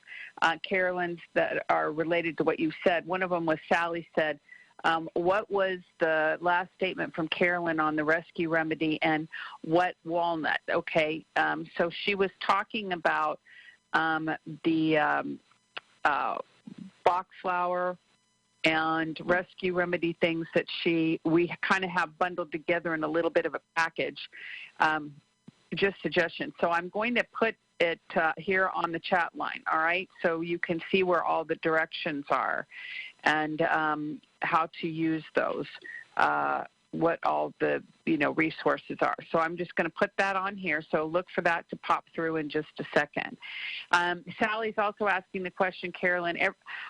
Carolyn, that are related to what you said. One of them was Sally said, what was the last statement from Carolyn on the rescue remedy and what walnut? Okay, so she was talking about the box flour and rescue remedy things that we kind of have bundled together in a little bit of a package. Just suggestions. So I'm going to put it here on the chat line, all right, so you can see where all the directions are and how to use those, what all the resources are. So I'm just going to put that on here, so look for that to pop through in just a second. Sally's also asking the question, Carolyn,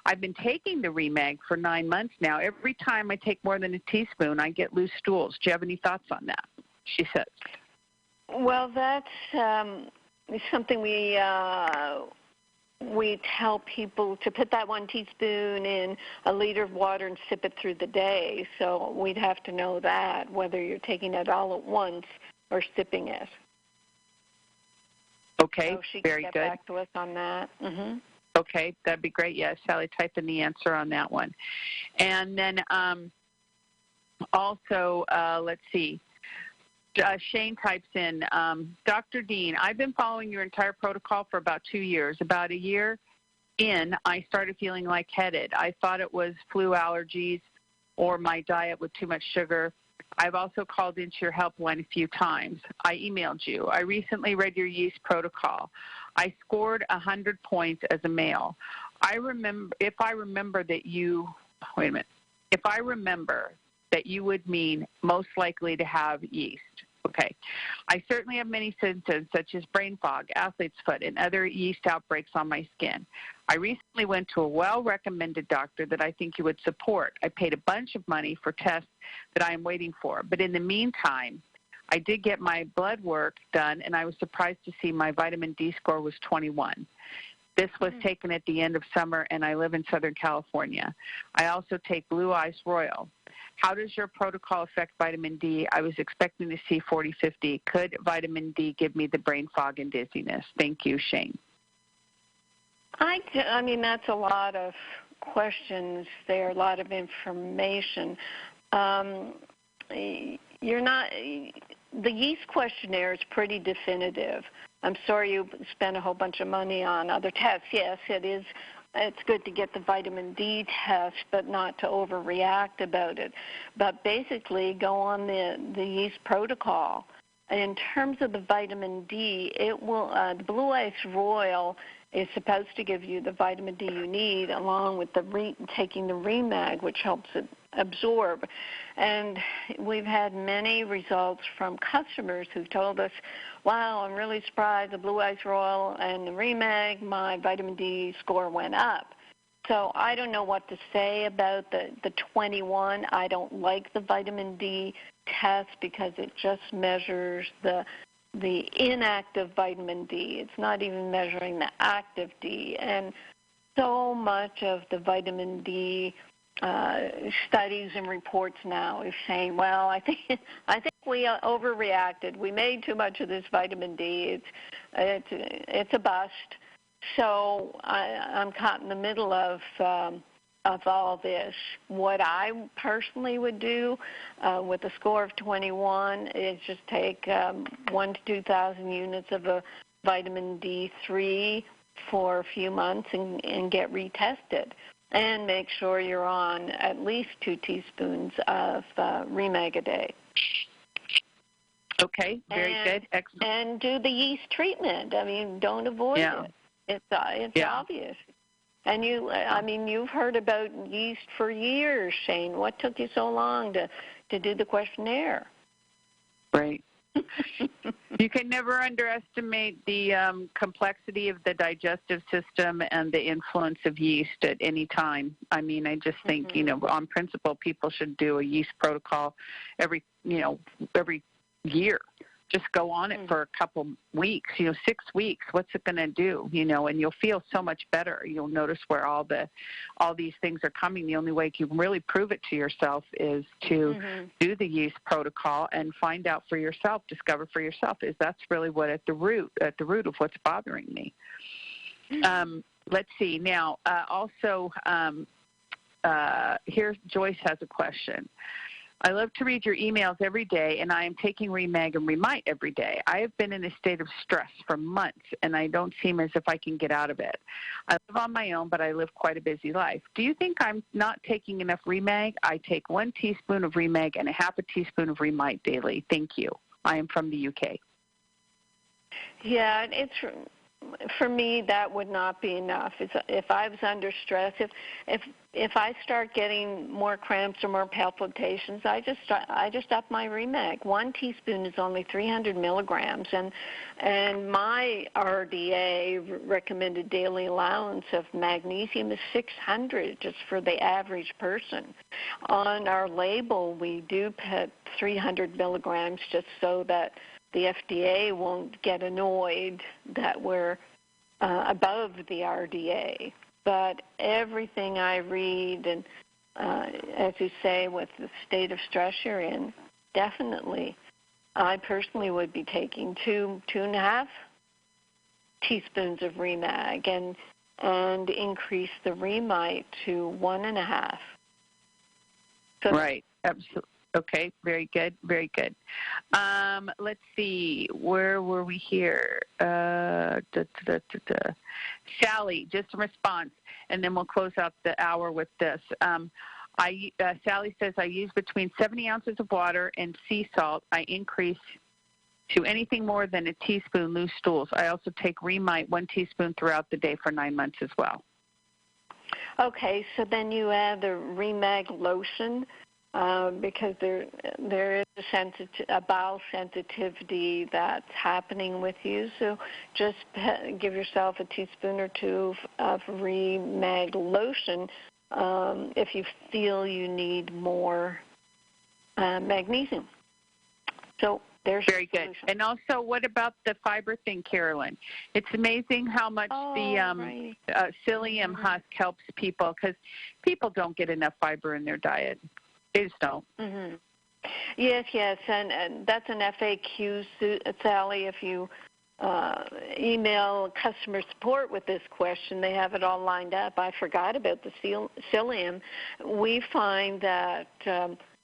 I've been taking the Remag for 9 months now. Every time I take more than a teaspoon, I get loose stools. Do you have any thoughts on that? She says. Well, that's something we tell people to put that 1 teaspoon in a liter of water and sip it through the day. So we'd have to know that, whether you're taking it all at once or sipping it. Okay, so she very can good. Get back to us on that. Mm-hmm. Okay, that'd be great. Yeah, Sally, type in the answer on that one. And then also, let's see. Shane types in, Dr. Dean, I've been following your entire protocol for about 2 years. About a year in, I started feeling lightheaded. I thought it was flu allergies or my diet with too much sugar. I've also called into your helpline a few times. I emailed you. I recently read your yeast protocol. I scored 100 points as a male. If I remember that you would mean most likely to have yeast. Okay. I certainly have many symptoms such as brain fog, athlete's foot, and other yeast outbreaks on my skin. I recently went to a well-recommended doctor that I think you would support. I paid a bunch of money for tests that I am waiting for. But in the meantime, I did get my blood work done, and I was surprised to see my vitamin D score was 21. This was taken at the end of summer, and I live in Southern California. I also take Blue Ice Royal. How does your protocol affect vitamin D? I was expecting to see 40-50. Could vitamin D give me the brain fog and dizziness? Thank you, Shane. I mean, that's a lot of questions there, a lot of information. The yeast questionnaire is pretty definitive. I'm sorry you spent a whole bunch of money on other tests. Yes, it is. It's good to get the vitamin D test, but not to overreact about it. But basically, go on the yeast protocol. In terms of the vitamin D, it will the Blue Ice Royal is supposed to give you the vitamin D you need, along with taking the REMAG, which helps it absorb. And we've had many results from customers who've told us, wow, I'm really surprised, the Blue Ice Royal and the REMAG, my vitamin D score went up. So I don't know what to say about the 21. I don't like the vitamin D test because it just measures the inactive vitamin D. It's not even measuring the active D. And so much of the vitamin D studies and reports now is saying, well, I think we overreacted. We made too much of this vitamin D. It's a bust. So I'm caught in the middle of all this. What I personally would do with a score of 21 is just take 1,000 to 2,000 units of a vitamin D3 for a few months and get retested. And make sure you're on at least 2 teaspoons of REMAG a day. Okay, very good. Excellent. And do the yeast treatment. I mean, don't avoid it. It's obvious. And you've heard about yeast for years, Shane. What took you so long to do the questionnaire? Right. You can never underestimate the complexity of the digestive system and the influence of yeast at any time. I mean, I just think, on principle, people should do a yeast protocol every year. Just go on it for a couple weeks, 6 weeks. What's it going to do? And you'll feel so much better. You'll notice where all these things are coming. The only way you can really prove it to yourself is to do the yeast protocol and find out for yourself, discover for yourself, is that's really what at the root of what's bothering me. Let's see. Now, also, here Joyce has a question. I love to read your emails every day, and I am taking REMAG and REMITE every day. I have been in a state of stress for months, and I don't seem as if I can get out of it. I live on my own, but I live quite a busy life. Do you think I'm not taking enough REMAG? I take 1 teaspoon of REMAG and a half a teaspoon of REMITE daily. Thank you. I am from the UK. Yeah, for me, that would not be enough. If I was under stress, if I start getting more cramps or more palpitations, I just up my REMAG. 1 teaspoon is only 300 milligrams, and my RDA recommended daily allowance of magnesium is 600 just for the average person. On our label, we do put 300 milligrams just so that the FDA won't get annoyed that we're above the RDA. But everything I read, and as you say, with the state of stress you're in, definitely, I personally would be taking 2.5 teaspoons of REMAG and increase the REMITE to 1.5. So right, absolutely. Okay, very good, very good. Let's see, where were we here? Sally, just a response, and then we'll close out the hour with this. Sally says, I use between 70 ounces of water and sea salt. I increase to anything more than a teaspoon loose stools. I also take REMITE 1 teaspoon throughout the day for 9 months as well. Okay, so then you add the REMAG lotion. Because there is a bowel sensitivity that's happening with you. So just give yourself a teaspoon or 2 of REMAG lotion if you feel you need more magnesium. So there's very good. And also, what about the fiber thing, Carolyn? It's amazing how much the psyllium husk helps people, because people don't get enough fiber in their diet. They just don't. Mm-hmm. Yes, and that's an FAQ, Sally. If you email customer support with this question, they have it all lined up. I forgot about the psyllium. We find that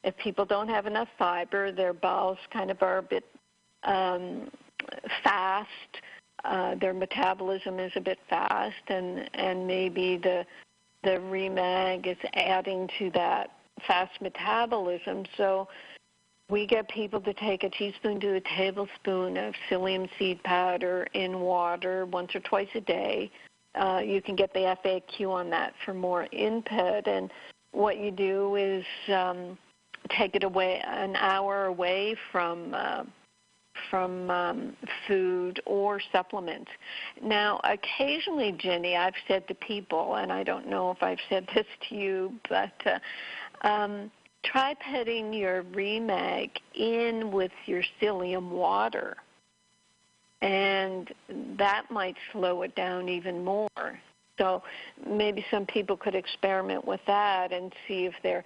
if people don't have enough fiber, their bowels kind of are a bit fast. their metabolism is a bit fast, and maybe the REMAG is adding to that fast metabolism. So we get people to take a teaspoon to a tablespoon of psyllium seed powder in water once or twice a day. You can get the FAQ on that for more input. And what you do is take it away an hour away from food or supplements. Now, occasionally, Ginny, I've said to people, and I don't know if I've said this to you, but try putting your REMAG in with your psyllium water, and that might slow it down even more. So maybe some people could experiment with that and see if they're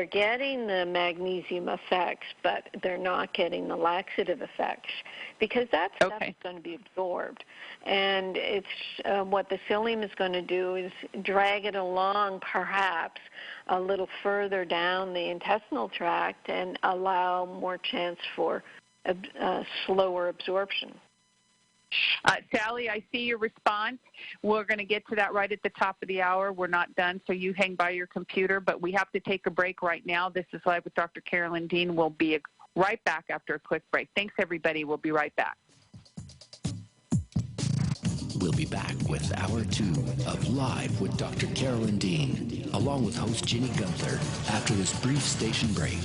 getting the magnesium effects, but they're not getting the laxative effects, because that stuff is going to be absorbed. And it's what the psyllium is going to do is drag it along perhaps a little further down the intestinal tract and allow more chance for slower absorption. Sally, I see your response. We're going to get to that right at the top of the hour. We're not done, so you hang by your computer, but we have to take a break right now. This is Live with Dr. Carolyn Dean. We'll be right back after a quick break. Thanks, everybody. We'll be right back. We'll be back with Hour 2 of Live with Dr. Carolyn Dean, along with host Ginny Gunther, after this brief station break.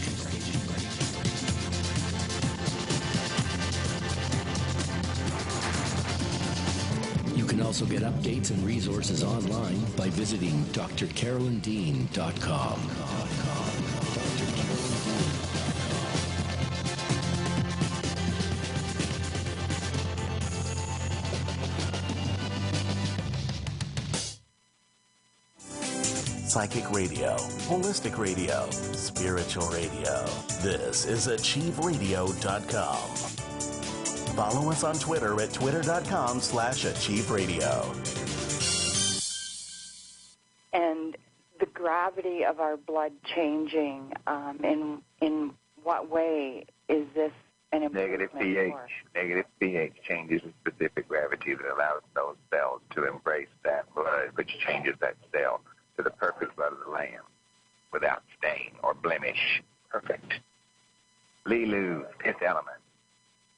You can also get updates and resources online by visiting drcarolyndean.com. Psychic radio, holistic radio, spiritual radio. This is achieveradio.com. Follow us on Twitter at twitter.com/achieveradio. And the gravity of our blood changing, in what way is this an improvement? Negative pH changes the specific gravity that allows those cells to embrace that blood, which changes that cell to the perfect blood of the Lamb, without stain or blemish. Perfect. Lilu, fifth element.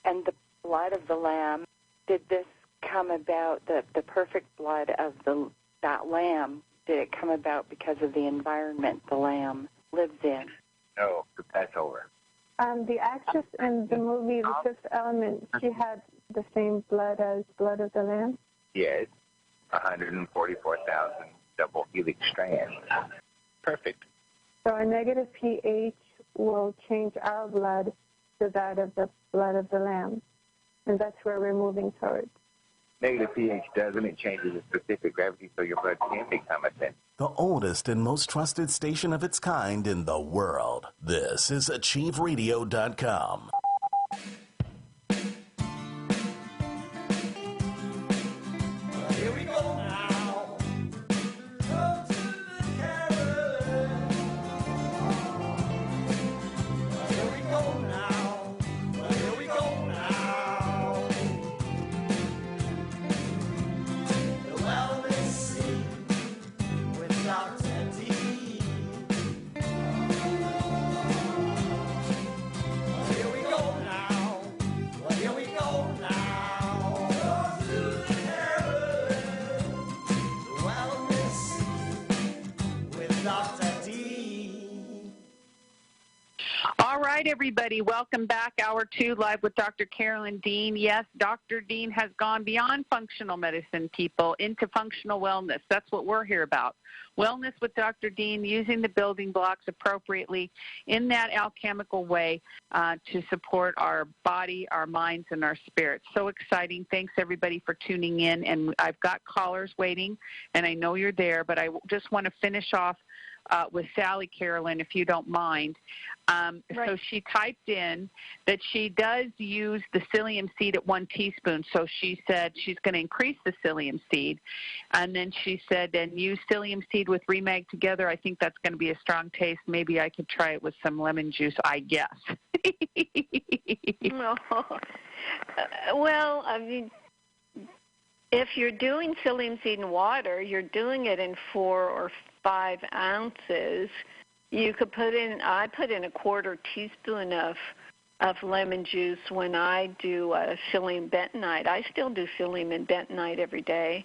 And the blood of the Lamb, did this come about, the perfect blood of that Lamb, did it come about because of the environment the Lamb lives in? No, the Passover. The actress in the movie The Fifth Element, she had the same blood as blood of the Lamb? Yes, 144,000 double helix strands. Perfect. So a negative pH will change our blood to that of the blood of the Lamb, and that's where we're moving towards. Negative pH doesn't. It changes the specific gravity so your blood can become acidic. The oldest and most trusted station of its kind in the world. This is achieveradio.com. Here we go now. Go to the Carolyn. Here we go now. Here we go now. The wellness scene with Dr. D. Here we go now. Here we go now. Go to the Carolyn. The wellness with Dr. D. All right, everybody, welcome back. Hour 2, Live with Dr. Carolyn Dean. Yes, Dr. Dean has gone beyond functional medicine, people, into functional wellness. That's what we're here about. Wellness with Dr. Dean, using the building blocks appropriately in that alchemical way to support our body, our minds, and our spirits. So exciting. Thanks, everybody, for tuning in. And I've got callers waiting, and I know you're there, but I just want to finish off with Sally, Carolyn, if you don't mind. Right. So she typed in that she does use the psyllium seed at 1 teaspoon. So she said she's going to increase the psyllium seed. And then she said, and use psyllium seed with REMAG together. I think that's going to be a strong taste. Maybe I could try it with some lemon juice, I guess. No. Well, I mean, If you're doing psyllium seed and water, you're doing it in 4 or 5 ounces. You could I put in a quarter teaspoon of lemon juice when I do psyllium bentonite. I still do psyllium and bentonite every day.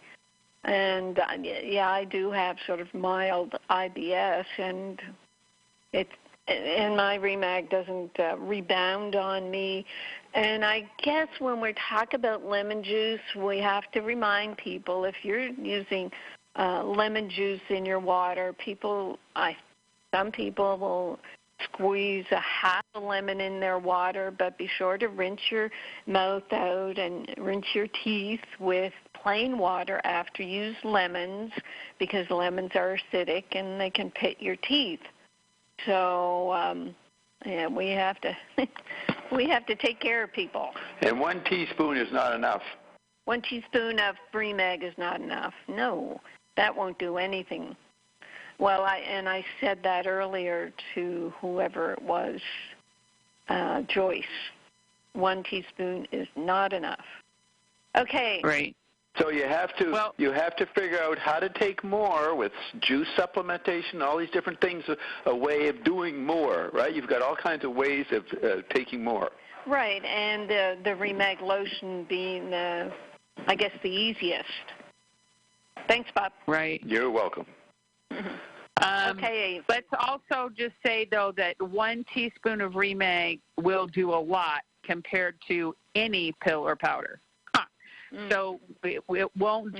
And, I do have sort of mild IBS, and my Remag doesn't rebound on me. And I guess when we talk about lemon juice, we have to remind people, if you're using lemon juice in your water, some people will squeeze a half a lemon in their water, but be sure to rinse your mouth out and rinse your teeth with plain water after you use lemons, because lemons are acidic and they can pit your teeth. So we have to take care of people. And 1 teaspoon is not enough. 1 teaspoon of Remag is not enough. No, that won't do anything. Well, I said that earlier to whoever it was, Joyce. 1 teaspoon is not enough. Okay. Right. So you have to figure out how to take more with juice supplementation, all these different things, a way of doing more, right? You've got all kinds of ways of taking more. Right, and the Remag lotion being, I guess, the easiest. Thanks, Bob. Right. You're welcome. Okay. Let's also just say, though, that 1 teaspoon of Remag will do a lot compared to any pill or powder. So it won't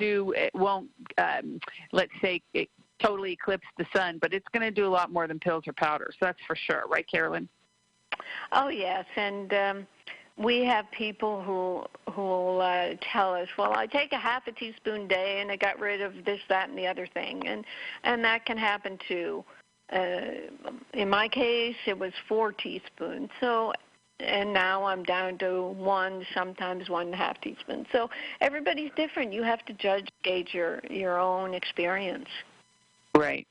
let's say, it totally eclipse the sun, but it's going to do a lot more than pills or powder. So that's for sure. Right, Carolyn? Oh, yes. And we have people who will tell us, well, I take a half a teaspoon a day and I got rid of this, that, and the other thing. And that can happen too. In my case, it was 4 teaspoons. And now I'm down to 1, sometimes 1.5 teaspoons. So everybody's different. You have to gauge your own experience. Right.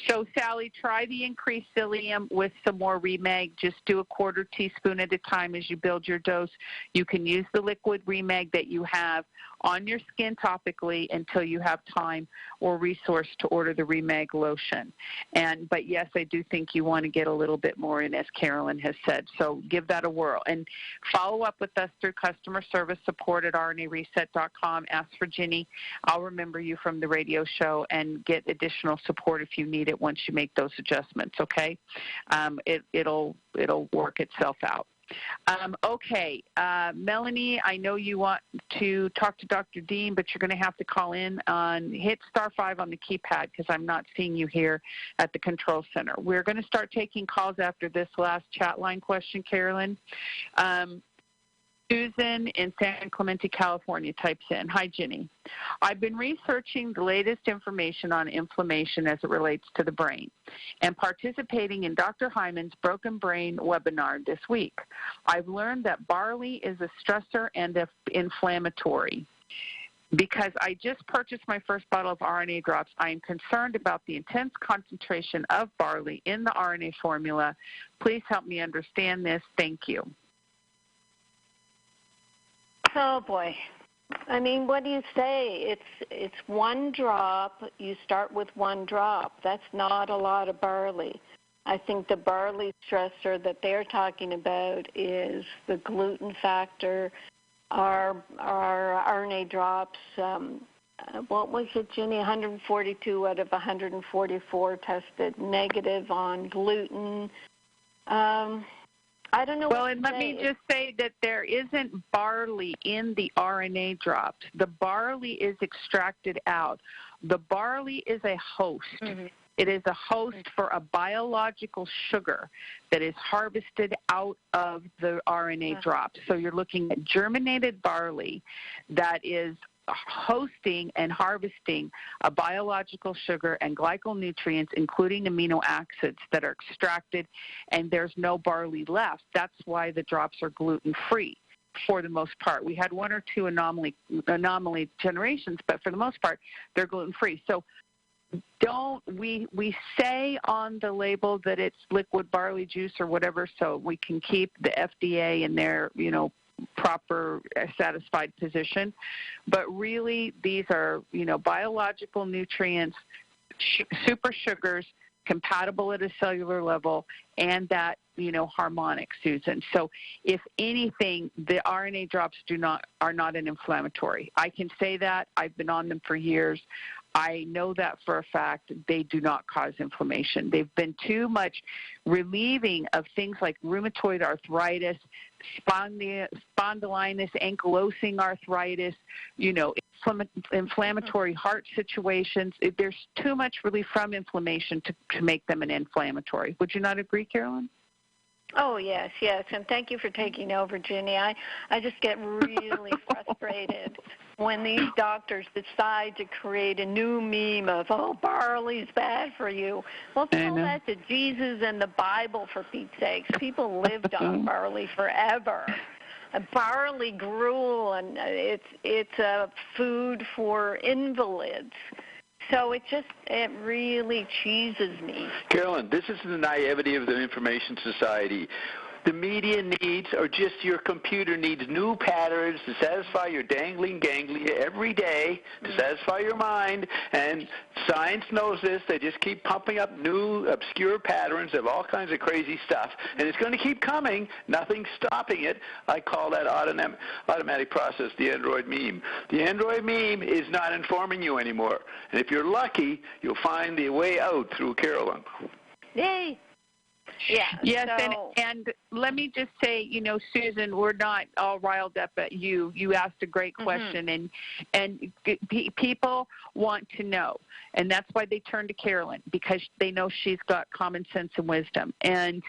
So, Sally, try the increased psyllium with some more Remag. Just do a quarter teaspoon at a time as you build your dose. You can use the liquid Remag that you have on your skin topically until you have time or resource to order the Remag lotion. But yes, I do think you want to get a little bit more in, as Carolyn has said. So give that a whirl. And follow up with us through customer service support at rnareset.com. Ask for Ginny. I'll remember you from the radio show and get additional support if you need it once you make those adjustments, okay? It'll work itself out. Okay, Melanie, I know you want to talk to Dr. Dean, but you're going to have to call in hit *5 on the keypad because I'm not seeing you here at the control center. We're going to start taking calls after this last chat line question, Carolyn. Susan in San Clemente, California types in, "Hi, Ginny. I've been researching the latest information on inflammation as it relates to the brain and participating in Dr. Hyman's Broken Brain webinar this week. I've learned that barley is a stressor and inflammatory. Because I just purchased my first bottle of RNA drops, I am concerned about the intense concentration of barley in the RNA formula. Please help me understand this. Thank you." Oh, boy. I mean, what do you say? It's 1 drop. You start with 1 drop. That's not a lot of barley. I think the barley stressor that they're talking about is the gluten factor. Our RNA drops, what was it, Ginny? 142 out of 144 tested negative on gluten. I don't know. Well, and let me just say that there isn't barley in the RNA drops. The barley is extracted out. The barley is a host. Mm-hmm. It is a host for a biological sugar that is harvested out of the RNA drops. So you're looking at germinated barley that is hosting and harvesting a biological sugar and glyconutrients, including amino acids that are extracted, and there's no barley left. That's why the drops are gluten-free for the most part. We had 1 or 2 anomaly generations, but for the most part, they're gluten-free. So we say on the label that it's liquid barley juice or whatever, so we can keep the FDA and their, proper satisfied position. But really, these are, biological nutrients, super sugars, compatible at a cellular level, and that, harmonic, Susan. So if anything, the RNA drops are not an inflammatory. I can say that. I've been on them for years. I know that for a fact. They do not cause inflammation. They've been too much relieving of things like rheumatoid arthritis, spondylitis, ankylosing arthritis, inflammatory heart situations. There's too much relief from inflammation to make them an inflammatory. Would you not agree, Carolyn? Oh, yes, and thank you for taking over, Ginny. I just get really frustrated when these doctors decide to create a new meme of, barley's bad for you. Well, tell that to Jesus and the Bible, for Pete's sakes. People lived on barley forever. Barley gruel, and it's a food for invalids. So it really cheeses me. Carolyn, this is the naivety of the information society. The media needs, or just your computer needs, new patterns to satisfy your dangling ganglia every day, to satisfy your mind, and science knows this. They just keep pumping up new obscure patterns of all kinds of crazy stuff, and it's going to keep coming. Nothing's stopping it. I call that automatic process the Android meme. The Android meme is not informing you anymore, and if you're lucky, you'll find the way out through Carolyn. Yay! Yeah. Yes, and let me just say, Susan, we're not all riled up at you. You asked a great question, and people want to know, and that's why they turn to Carolyn, because they know she's got common sense and wisdom. And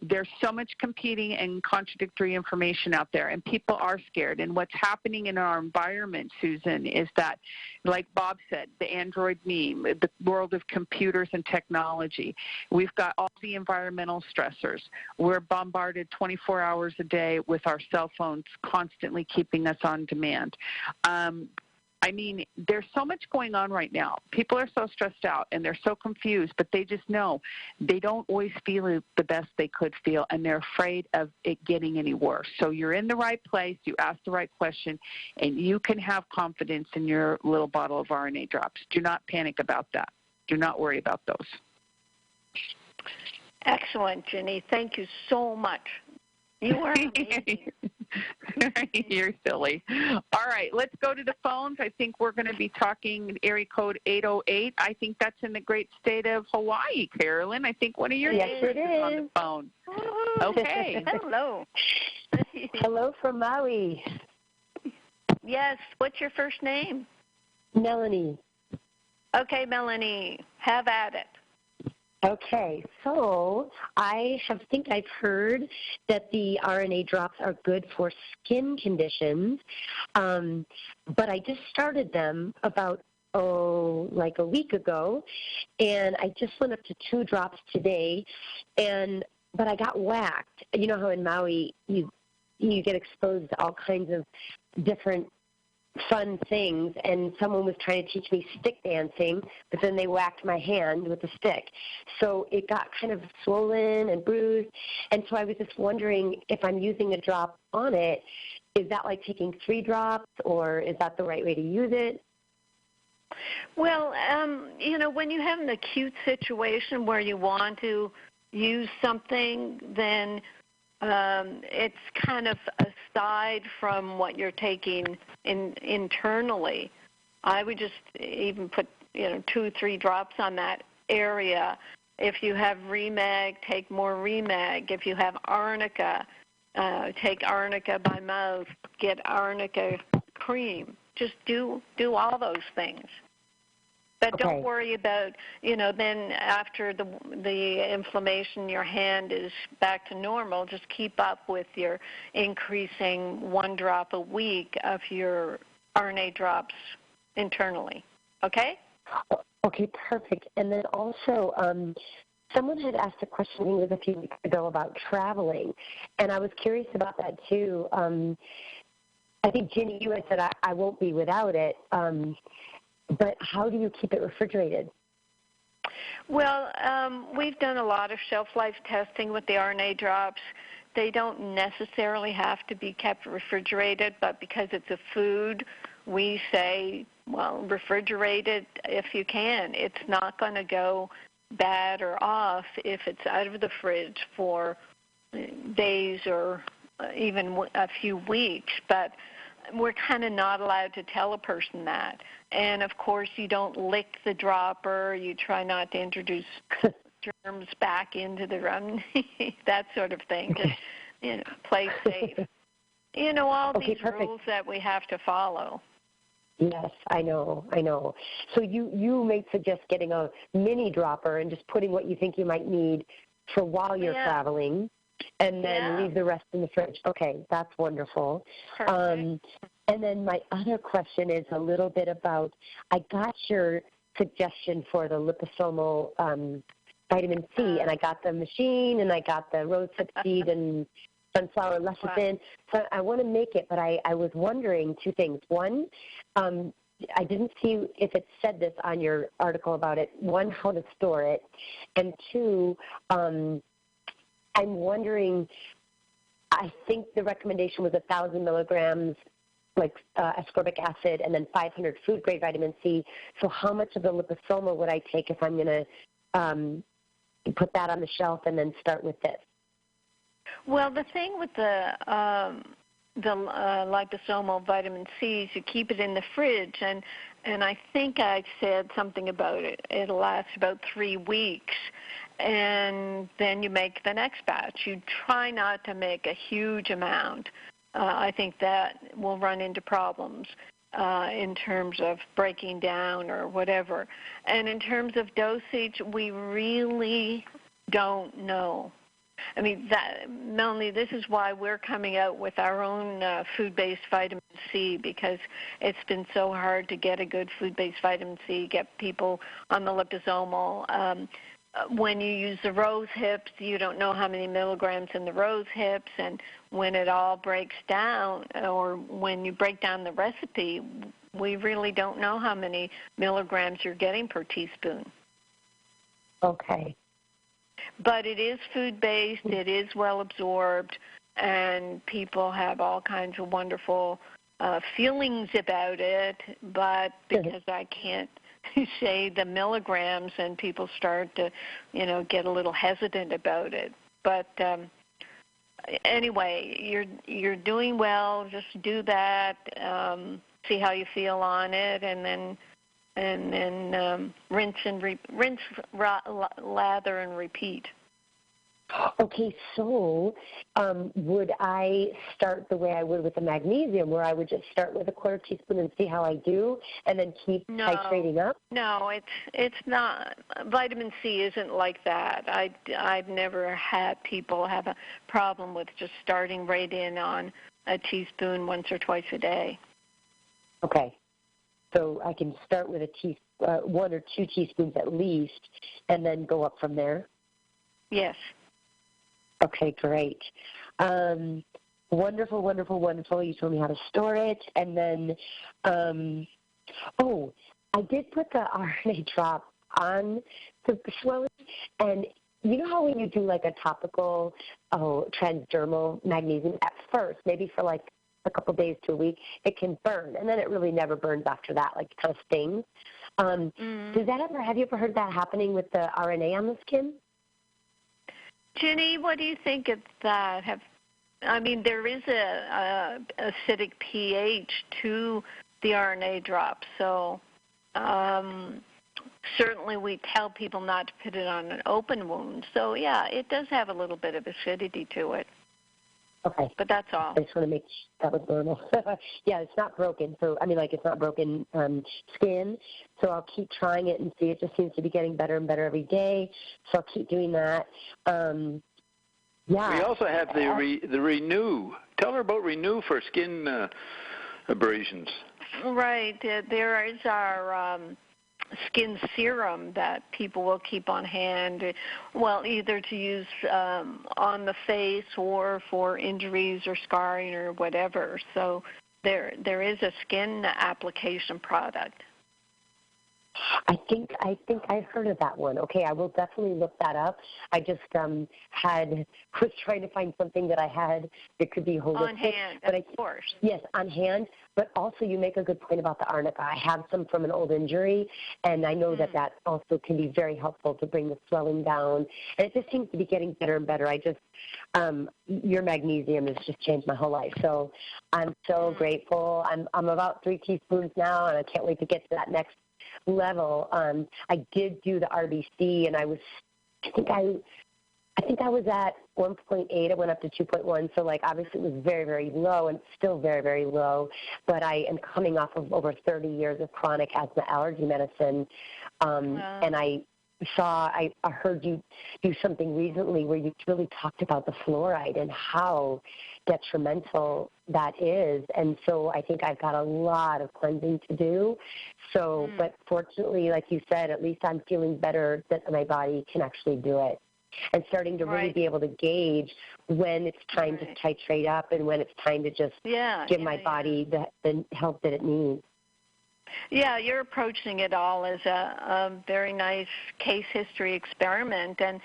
there's so much competing and contradictory information out there, and people are scared. And what's happening in our environment, Susan, is that, like Bob said, the Android meme, the world of computers and technology. We've got all the environmental stressors. We're bombarded 24 hours a day with our cell phones constantly keeping us on demand. There's so much going on right now. People are so stressed out, and they're so confused, but they just know they don't always feel the best they could feel, and they're afraid of it getting any worse. So you're in the right place. You asked the right question, and you can have confidence in your little bottle of RNA drops. Do not panic about that. Do not worry about those. Excellent, Ginny. Thank you so much. You are amazing. You're silly. All right, let's go to the phones. I think we're going to be talking area code 808. I think that's in the great state of Hawaii, Carolyn. I think one of your neighbors is on the phone. Okay. Hello. Hello from Maui. Yes, what's your first name? Melanie. Okay, Melanie, have at it. Okay, so I think I've heard that the RNA drops are good for skin conditions, but I just started them about, like a week ago, and I just went up to 2 drops today, but I got whacked. You know how in Maui you get exposed to all kinds of different fun things, and someone was trying to teach me stick dancing, but then they whacked my hand with a stick. So it got kind of swollen and bruised, and so I was just wondering if I'm using a drop on it, is that like taking 3 drops, or is that the right way to use it? Well, when you have an acute situation where you want to use something, then it's kind of aside from what you're taking internally. I would just even put 2-3 drops on that area. If you have Remag, take more Remag. If you have Arnica, take Arnica by mouth. Get Arnica cream. Just do all those things. But don't worry about, then after the inflammation, your hand is back to normal. Just keep up with your increasing 1 drop a week of your RNA drops internally. Okay? Okay, perfect. And then also, someone had asked a question a few weeks ago about traveling, and I was curious about that too. I think, Ginny, you had said I won't be without it. But how do you keep it refrigerated? Well, we've done a lot of shelf life testing with the RNA drops. they don't necessarily have to be kept refrigerated, but because it's a food, we say, well, refrigerate it if you can. It's not going to go bad or off if it's out of the fridge for days or even a few weeks, but we're kind of not allowed to tell a person that. And, of course, you don't lick the dropper. You try not to introduce germs back into the room, that sort of thing. Just, play safe. All these rules that we have to follow. Yes, I know. So you may suggest getting a mini dropper and just putting what you think you might need for while you're traveling, and then leave the rest in the fridge. Okay, that's wonderful. Perfect. And then my other question is a little bit about, I got your suggestion for the liposomal vitamin C, and I got the machine, and I got the rosehip seed and sunflower lecithin. So I want to make it, but I was wondering two things. One, I didn't see if it said this on your article about it. One, how to store it, and two, I'm wondering, I think the recommendation was 1,000 milligrams like ascorbic acid and then 500 food-grade vitamin C. So how much of the liposomal would I take if I'm going to put that on the shelf and then start with this? Well, the thing with the liposomal vitamin C is you keep it in the fridge, and I think I said something about it. It'll last about 3 weeks, and then you make the next batch. You try not to make a huge amount. I think that will run into problems in terms of breaking down or whatever. And in terms of dosage, we really don't know. I mean, Melanie, this is why we're coming out with our own food-based vitamin C, because it's been so hard to get a good food-based vitamin C, get people on the liposomal. When you use the rose hips, you don't know how many milligrams in the rose hips, and when it all breaks down, or when you break down the recipe, we really don't know how many milligrams you're getting per teaspoon. Okay. But it is food-based, it is well-absorbed, and people have all kinds of wonderful feelings about it, but because I can't say the milligrams, and people start to, get a little hesitant about it. But anyway, you're doing well. Just do that. See how you feel on it, and then rinse, lather, and repeat. Okay, so would I start the way I would with the magnesium, where I would just start with a quarter teaspoon and see how I do, and then keep titrating up? No, it's not. Vitamin C isn't like that. I've never had people have a problem with just starting right in on a teaspoon once or twice a day. Okay, so I can start with 1 or 2 teaspoons at least, and then go up from there? Yes. Okay, great. Wonderful, wonderful, wonderful. You told me how to store it. And then, I did put the RNA drop on the swelling. And you know how when you do like a topical transdermal magnesium at first, maybe for like a couple days to a week, it can burn. And then it really never burns after that, like it kind of stings. Have you ever heard that happening with the RNA on the skin? Ginny, what do you think of that? There is a acidic pH to the RNA drops, so certainly we tell people not to put it on an open wound. So, yeah, it does have a little bit of acidity to it. Okay. But that's all. I just want to make sure that was normal. Yeah, it's not broken. So, it's not broken skin. So I'll keep trying it and see. It just seems to be getting better and better every day. So I'll keep doing that. Yeah. We also have the Renew. Tell her about Renew for skin abrasions. Right. There is our skin serum that people will keep on hand, either to use on the face or for injuries or scarring or whatever. So there is a skin application product. I think I heard of that one. Okay, I will definitely look that up. I just was trying to find something that I had that could be holistic. On hand, but of course. Yes, on hand. But also, you make a good point about the arnica. I have some from an old injury, and I know that also can be very helpful to bring the swelling down. And it just seems to be getting better and better. I just your magnesium has just changed my whole life. So I'm so grateful. I'm about 3 teaspoons now, and I can't wait to get to that next level. I did do the RBC, and I think I was at 1.8. I went up to 2.1. So, like, obviously it was very, very low, and still very, very low. But I am coming off of over 30 years of chronic asthma allergy medicine, and I heard you do something recently where you really talked about the fluoride and how detrimental that is. And so I think I've got a lot of cleansing to do. So, but fortunately, like you said, at least I'm feeling better that my body can actually do it. And starting to really be able to gauge when it's time to titrate up and when it's time to just give my body the help that it needs. Yeah, you're approaching it all as a very nice case history experiment. And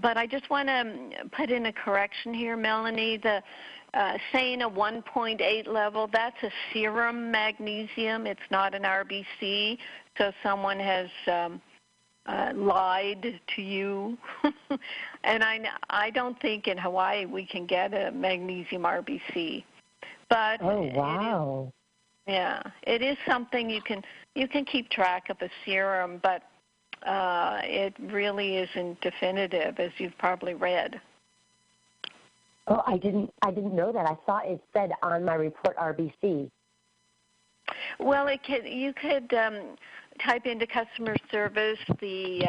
but I just want to put in a correction here, Melanie. The saying a 1.8 level, that's a serum magnesium. It's not an RBC. So someone has lied to you. And I don't think in Hawaii we can get a magnesium RBC. But wow. It is something you can keep track of a serum, but it really isn't definitive, as you've probably read. Oh, I didn't know that. I thought it said on my report RBC. Well, you could type into customer service the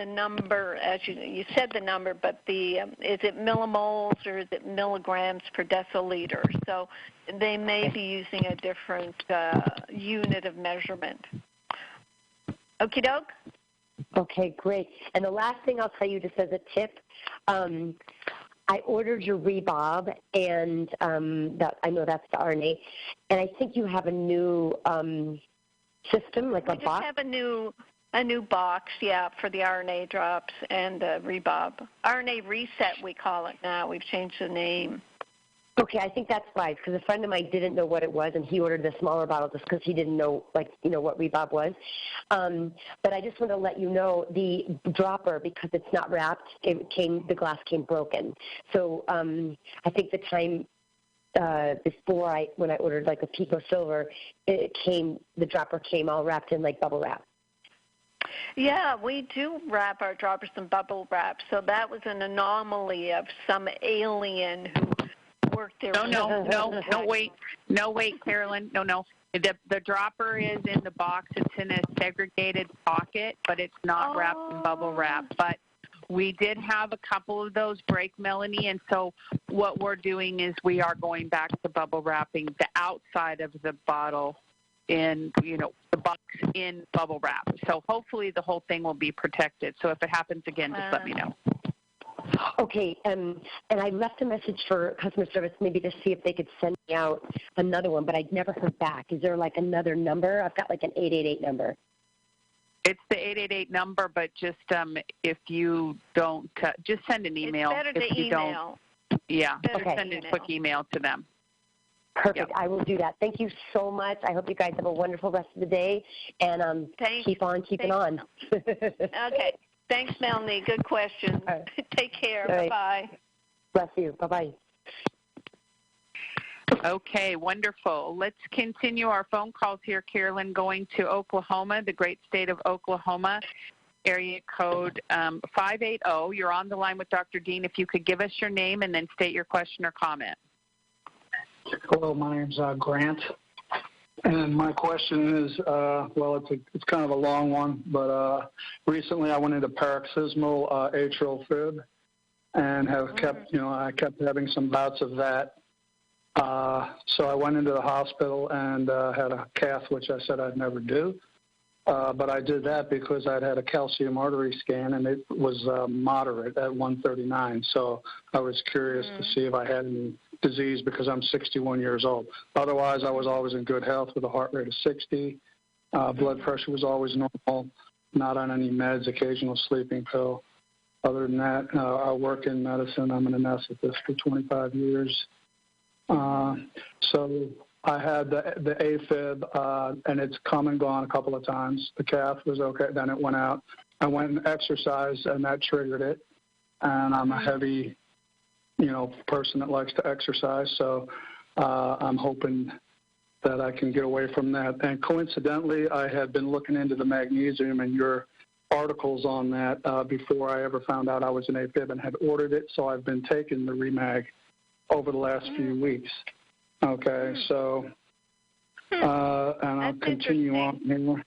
number, as you said the number, but is it millimoles or is it milligrams per deciliter? So they may be using a different unit of measurement. Okie doke? Okay, great. And the last thing I'll tell you, just as a tip, I ordered your revved, and I know that's the RNA, and I think you have a new system, like a box. We just have a new box, for the RNA drops and revved. RNA reset, we call it now. We've changed the name. Okay, I think that's right, because a friend of mine didn't know what it was, and he ordered the smaller bottle just because he didn't know, what revved was. But I just want to let you know the dropper, because it's not wrapped, the glass came broken. So I think the time before when I ordered like a Pico Silver, the dropper came all wrapped in like bubble wrap. Yeah, we do wrap our droppers in bubble wrap, so that was an anomaly of some alien who worked there. No, wait, Carolyn. No. The dropper is in the box. It's in a segregated pocket, but it's not wrapped in bubble wrap. But we did have a couple of those break, Melanie, and so what we're doing is we are going back to bubble wrapping the outside of the bottle in, the box in bubble wrap. So hopefully the whole thing will be protected. So if it happens again, just let me know. Okay, and I left a message for customer service maybe to see if they could send me out another one, but I'd never heard back. Is there like another number? I've got like an 888 number. It's the 888 number, but just if you don't, just send an email. It's better if to you email. Send a quick email to them. Perfect. Yep. I will do that. Thank you so much. I hope you guys have a wonderful rest of the day, and keep on keeping on. Okay. Thanks, Melanie. Good question. Right. Take care. Right. Bye-bye. Bless you. Bye-bye. Okay, wonderful. Let's continue our phone calls here, Carolyn, going to Oklahoma, the great state of Oklahoma, area code 580. You're on the line with Dr. Dean. If you could give us your name and then state your question or comment. Hello, my name's Grant. And my question is, it's kind of a long one, but recently I went into paroxysmal atrial fib and have kept, I kept having some bouts of that. So I went into the hospital and had a cath, which I said I'd never do. But I did that because I'd had a calcium artery scan, and it was moderate at 139. So I was curious to see if I had any disease because I'm 61 years old. Otherwise, I was always in good health with a heart rate of 60 Blood pressure was always normal, not on any meds, occasional sleeping pill. Other than that, I work in medicine. I'm an anesthetist for 25 years. So I had the AFib, and it's come and gone a couple of times. The calf was okay, then it went out. I went and exercised, and that triggered it. And I'm a heavy, person that likes to exercise, so I'm hoping that I can get away from that. And coincidentally, I had been looking into the magnesium and your articles on that before I ever found out I was an AFib and had ordered it, so I've been taking the Remag over the last few weeks. Okay, so, and I'll continue on here.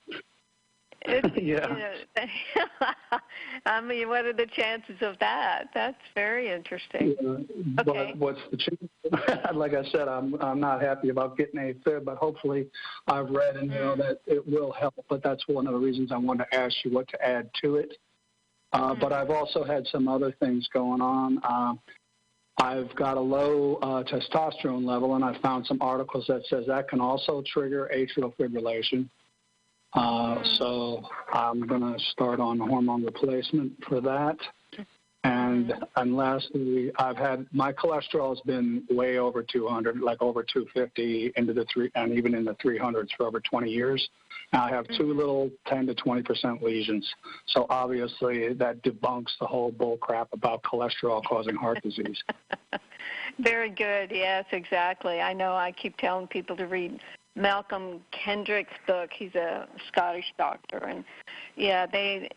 Yeah. I mean, what are the chances of that? That's very interesting. Yeah, okay. But what's the chance? Like I said, I'm not happy about getting AFib, but hopefully I've read and know that it will help. But that's one of the reasons I wanted to ask you what to add to it. But I've also had some other things going on. I've got a low testosterone level, and I found some articles that says that can also trigger atrial fibrillation. So I'm going to start on hormone replacement for that. And lastly, my cholesterol has been way over 200, like over 250 and even in the 300s for over 20 years. And I have two little 10 to 20% lesions. So obviously that debunks the whole bull crap about cholesterol causing heart disease. Very good. Yes, exactly. I know I keep telling people to read Malcolm Kendrick's book. He's a Scottish doctor, and yeah, they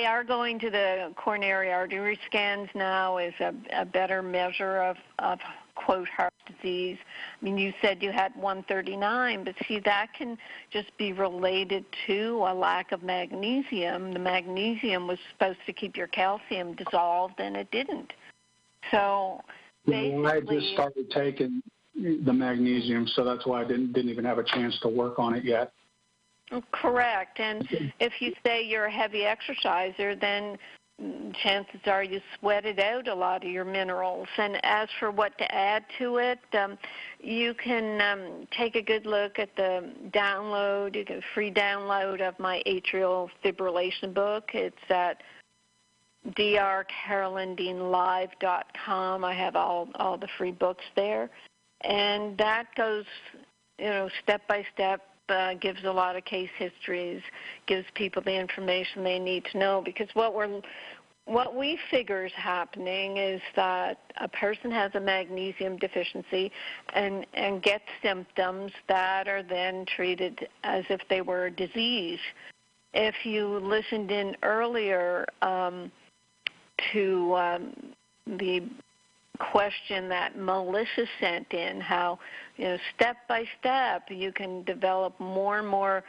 are going to the coronary artery scans now as a better measure of quote heart disease. I mean, you said you had 139, but see, that can just be related to a lack of magnesium. The magnesium was supposed to keep your calcium dissolved, and it didn't. So basically, I just started taking the magnesium, so that's why I didn't even have a chance to work on it yet. Correct. And if you say you're a heavy exerciser, then chances are you sweated out a lot of your minerals. And as for what to add to it, you can take a good look at the download. You get a free download of my atrial fibrillation book. It's at drcarolyndeanlive.com. I have all the free books there. And that goes, step by step, gives a lot of case histories, gives people the information they need to know. Because what we figure is happening is that a person has a magnesium deficiency and gets symptoms that are then treated as if they were a disease. If you listened in earlier to the question that Melissa sent in, how step by step you can develop more and more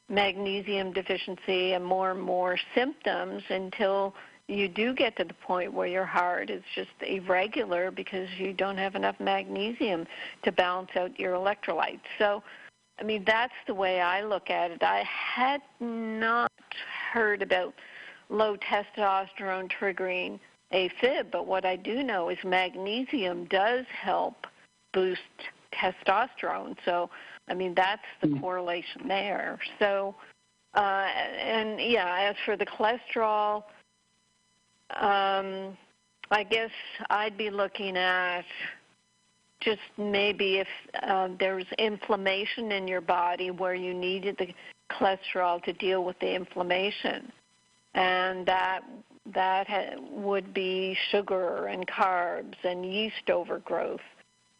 magnesium deficiency and more symptoms until you do get to the point where your heart is just irregular because you don't have enough magnesium to balance out your electrolytes. So, I mean, that's the way I look at it. I had not heard about low testosterone triggering AFib, but what I do know is magnesium does help boost testosterone. So, I mean, that's the correlation there. So, as for the cholesterol, I guess I'd be looking at just maybe if there's inflammation in your body where you needed the cholesterol to deal with the inflammation. And that would be sugar and carbs and yeast overgrowth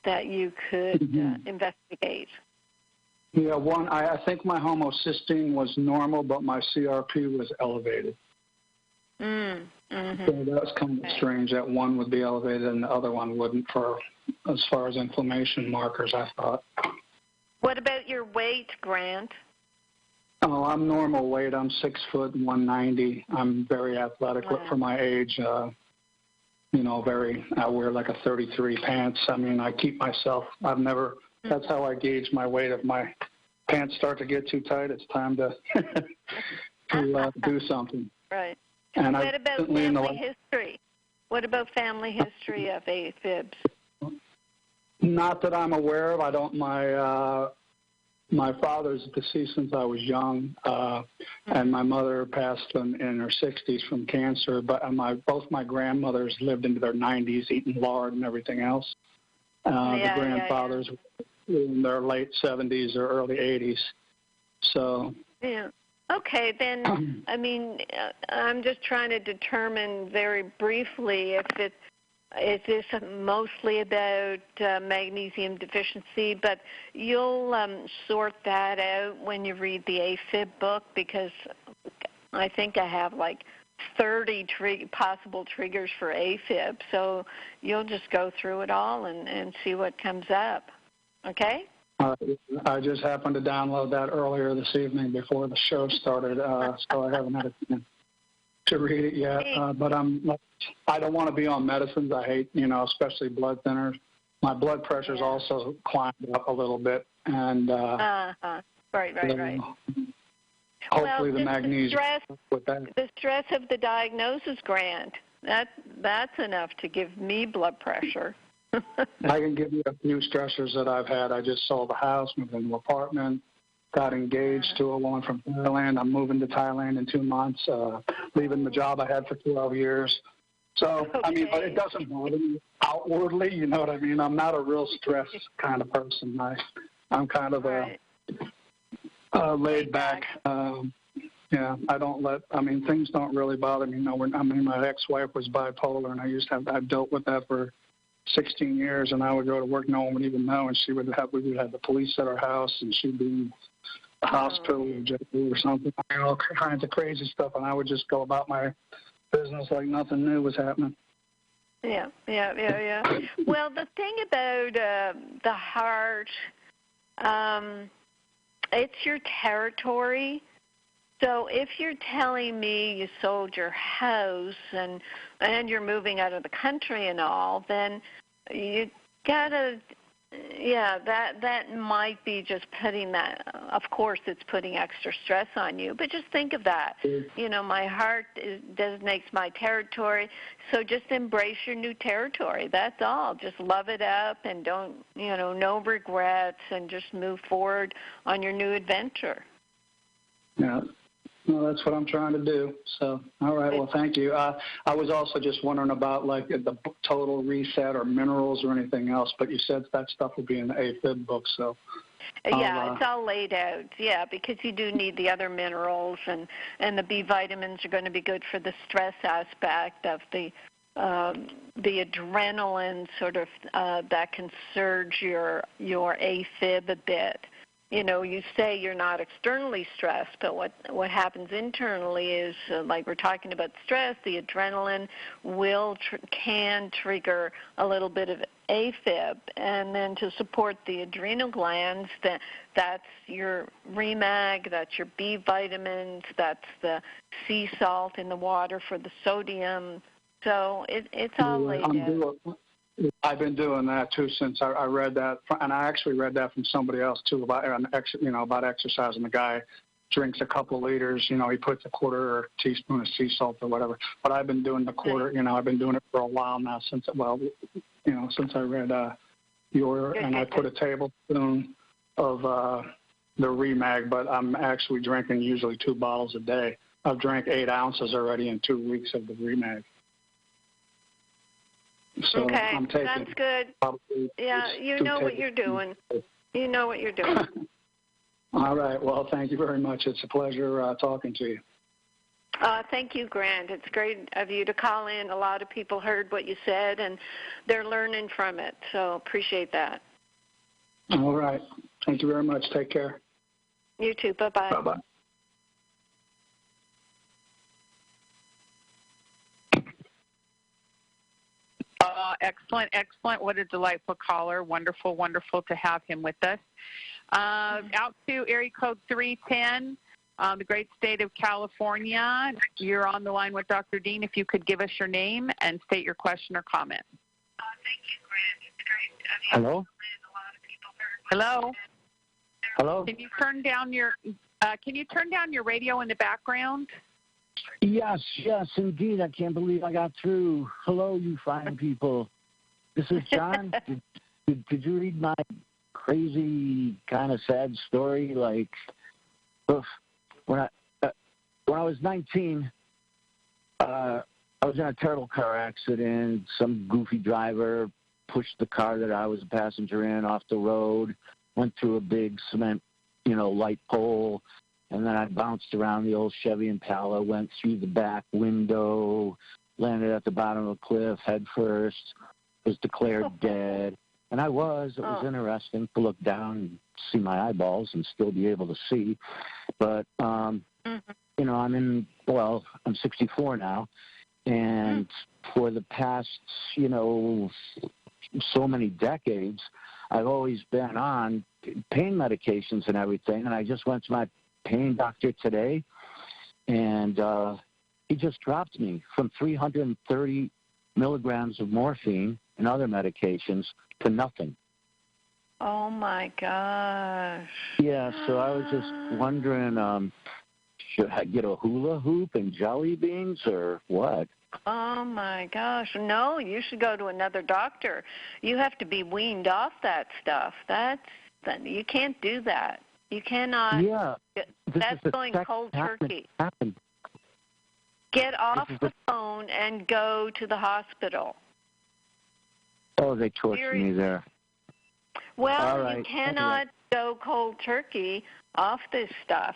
that you could investigate. Yeah, I think my homocysteine was normal, but my CRP was elevated. So that's kind of strange that one would be elevated and the other one wouldn't as far as inflammation markers, I thought. What about your weight, Grant? Oh, I'm normal weight. I'm 6 foot, 190. I'm very athletic for my age. I wear like a 33 pants. I mean, I keep myself. That's how I gauge my weight. If my pants start to get too tight, it's time to do something. Right. And what about family history? What about family history of AFibs? Not that I'm aware of. My father's deceased since I was young, and my mother passed in her 60s from cancer. But both my grandmothers lived into their 90s, eating lard and everything else. The grandfathers were in their late 70s or early 80s. So. Yeah. Okay, then, I mean, I'm just trying to determine very briefly if is this mostly about magnesium deficiency, but you'll sort that out when you read the AFib book, because I think I have like 30 possible triggers for AFib, so you'll just go through it all and see what comes up, okay? I just happened to download that earlier this evening before the show started, so I haven't had a chance to read it yet. But I don't want to be on medicines. I hate, especially blood thinners. My blood pressure's also climbed up a little bit, and right. Hopefully the magnesium. The stress of the diagnosis, Grant. That's enough to give me blood pressure. I can give you a few stressors that I've had. I just sold a house, moved into an apartment, got engaged to a woman from Thailand. I'm moving to Thailand in 2 months, leaving the job I had for 12 years. So, I mean, but it doesn't bother me outwardly, you know what I mean? I'm not a real stressed kind of person. I'm kind of a laid back. I don't things don't really bother me. No, my ex-wife was bipolar, and I've dealt with that for 16 years, and I would go to work, no one would even know, and we would have the police at our house, and she'd be in the hospital or something, all kinds of crazy stuff, and I would just go about my business like nothing new was happening. Yeah. Well, the thing about the heart, it's your territory. So if you're telling me you sold your house and you're moving out of the country and all, then you gotta, that might be just putting that. Of course, it's putting extra stress on you. But just think of that. My heart designates my territory. So just embrace your new territory. That's all. Just love it up and don't, no regrets, and just move forward on your new adventure. Yeah. Well, that's what I'm trying to do. So, all right. Well, thank you. I was also just wondering about like the total reset or minerals or anything else, but you said that stuff will be in the AFib book. So, it's all laid out. Yeah, because you do need the other minerals, and the B vitamins are going to be good for the stress aspect of the adrenaline sort of that can surge your AFib a bit. You say you're not externally stressed, but what happens internally is, like we're talking about stress, the adrenaline can trigger a little bit of AFib, and then to support the adrenal glands, that's your REMAG, that's your B vitamins, that's the sea salt in the water for the sodium. So it's all laid out. I've been doing that too since I read that, and I actually read that from somebody else too about exercise. And the guy drinks a couple of liters. He puts a quarter or teaspoon of sea salt or whatever. But I've been doing the quarter. I've been doing it for a while now since I read and I put a tablespoon of the REMAG. But I'm actually drinking usually 2 bottles a day. I've drank 8 ounces already in 2 weeks of the REMAG. So okay, I'm taking that's good. Yeah, you know what you're doing. You know what you're doing. All right. Well, thank you very much. It's a pleasure talking to you. Thank you, Grant. It's great of you to call in. A lot of people heard what you said, and they're learning from it. So appreciate that. All right. Thank you very much. Take care. You too. Bye-bye. Bye-bye. Excellent. What a delightful caller. Wonderful to have him with us. Out to area code 310, the great state of California. You're on the line with Dr. Dean. If you could give us your name and state your question or comment. Thank you, Grant. It's great of you. Hello? Hello? Hello? Can you turn down your radio in the background? Yes, indeed. I can't believe I got through. Hello, you fine people. This is John. Did you read my crazy kind of sad story. Like, when I was 19, I was in a terrible car accident. Some goofy driver pushed the car that I was a passenger in off the road, went through a big cement, light pole, and then I bounced around the old Chevy Impala, went through the back window, landed at the bottom of a cliff head first, was declared dead. And it was interesting to look down and see my eyeballs and still be able to see. But, I'm 64 now. And for the past, so many decades, I've always been on pain medications and everything. And I just went to my pain doctor today, and he just dropped me from 330 milligrams of morphine and other medications to nothing. Oh, my gosh. Yeah, so I was just wondering, should I get a hula hoop and jelly beans or what? Oh, my gosh. No, you should go to another doctor. You have to be weaned off that stuff. You can't do that. You cannot. Yeah. That's going cold turkey. Get off the phone and go to the hospital. Oh, they torture me there. Well, you cannot go cold turkey off this stuff.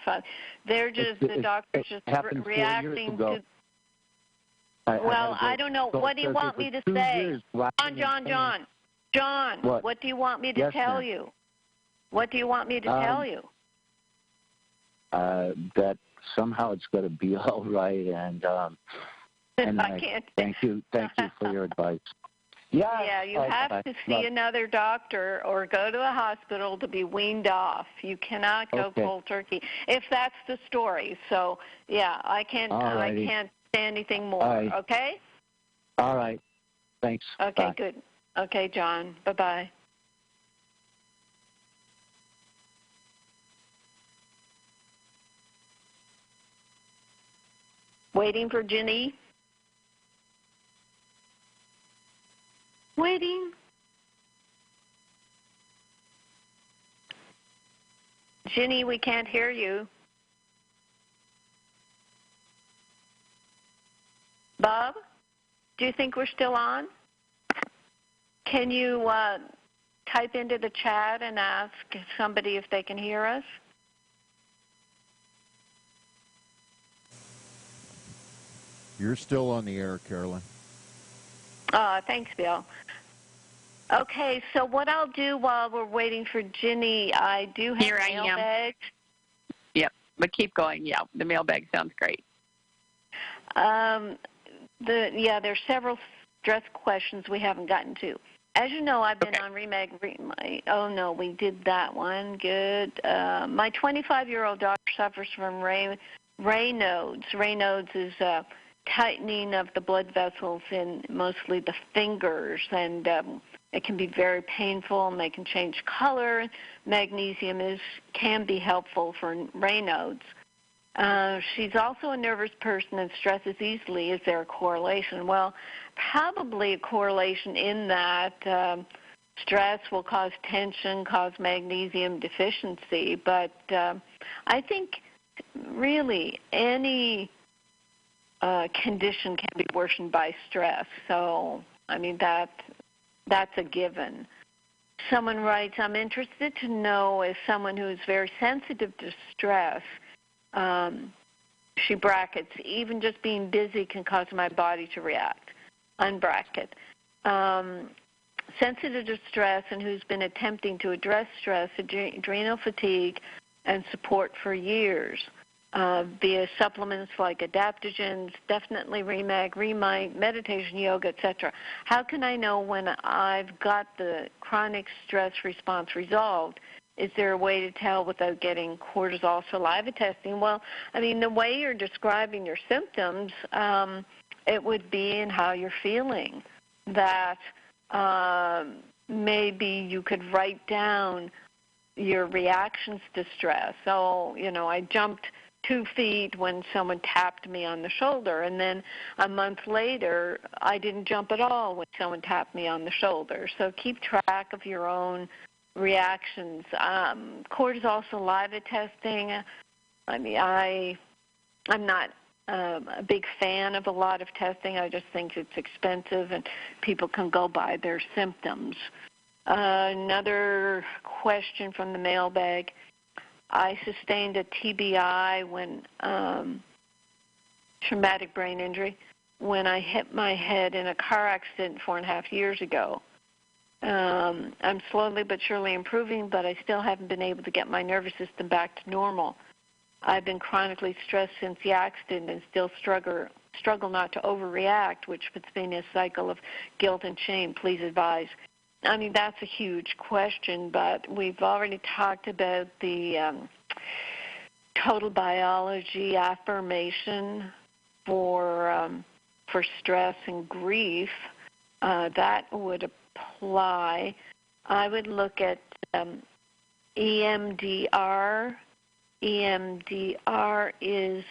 They're just, the doctor's just reacting to. Well, I don't know. What do you want me to say? John, what do you want me to tell you? What do you want me to tell you? That somehow it's going to be all right, and I can't. Thank you for your advice. Yeah, you have to see another doctor or go to a hospital to be weaned off. You cannot go cold turkey if that's the story. So yeah, I can't say anything more. Right. Okay. All right. Thanks. Okay. Bye. Good. Okay, John. Bye-bye. Waiting for Ginny. Waiting. Ginny, we can't hear you. Bob, do you think we're still on? Can you type into the chat and ask somebody if they can hear us? You're still on the air, Carolyn. Thanks, Bill. Okay, so what I'll do while we're waiting for Ginny, I do have mailbag. Yep, but keep going. Yeah, the mailbag sounds great. There's several stress questions we haven't gotten to. As you know, I've been on Remag. Oh, no, we did that one. Good. My 25-year-old daughter suffers from Raynaud's. Raynaud's is tightening of the blood vessels in mostly the fingers, and it can be very painful, and they can change color. Magnesium can be helpful for Raynaud's. She's also a nervous person and stresses easily. Is there a correlation? Well, probably a correlation in that stress will cause tension, cause magnesium deficiency. But I think really any condition can be worsened by stress. So, I mean, that's a given. Someone writes, I'm interested to know if someone who is very sensitive to stress, she brackets, even just being busy can cause my body to react, unbracket. Sensitive to stress and who's been attempting to address stress, adrenal fatigue, and support for years via supplements like adaptogens, definitely Remag, Remind, meditation, yoga, etc. How can I know when I've got the chronic stress response resolved? Is there a way to tell without getting cortisol saliva testing? Well, I mean, the way you're describing your symptoms, it would be in how you're feeling. That maybe you could write down your reactions to stress. So, I jumped 2 feet when someone tapped me on the shoulder, and then a month later, I didn't jump at all when someone tapped me on the shoulder. So keep track of your own reactions. Cortisol saliva testing, I mean, I'm not a big fan of a lot of testing. I just think it's expensive and people can go by their symptoms. Another question from the mailbag. I sustained a TBI when traumatic brain injury when I hit my head in a car accident 4.5 years ago. I'm slowly but surely improving, but I still haven't been able to get my nervous system back to normal. I've been chronically stressed since the accident and still struggle not to overreact, which puts me in a cycle of guilt and shame. Please advise. I mean, that's a huge question, but we've already talked about the total biology affirmation for stress and grief. That would apply. I would look at EMDR. EMDR is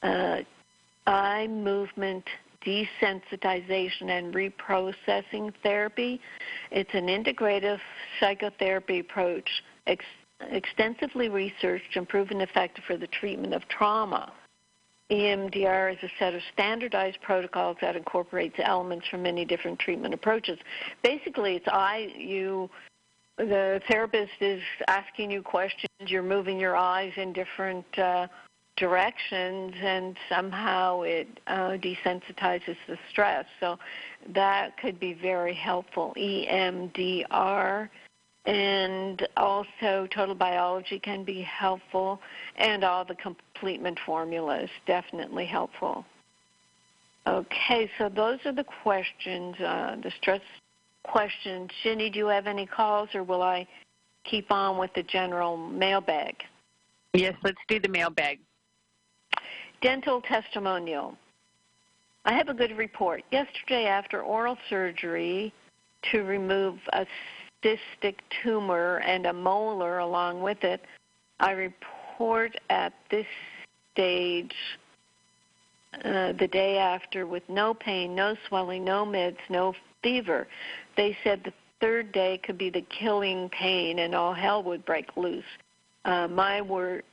eye movement desensitization and reprocessing therapy. It's an integrative psychotherapy approach extensively researched and proven effective for the treatment of trauma. EMDR is a set of standardized protocols that incorporates elements from many different treatment approaches. Basically, it's the therapist is asking you questions, you're moving your eyes in different directions, and somehow it desensitizes the stress. So that could be very helpful, EMDR. And also total biology can be helpful, and all the completement formulas definitely helpful. Okay, so those are the questions, the stress questions. Ginny, do you have any calls, or will I keep on with the general mailbag? Yes, let's do the mailbag. Dental testimonial. I have a good report. Yesterday, after oral surgery to remove a cystic tumor and a molar along with it, I report at this stage the day after with no pain, no swelling, no meds, no fever. They said the third day could be the killing pain and all hell would break loose. My words,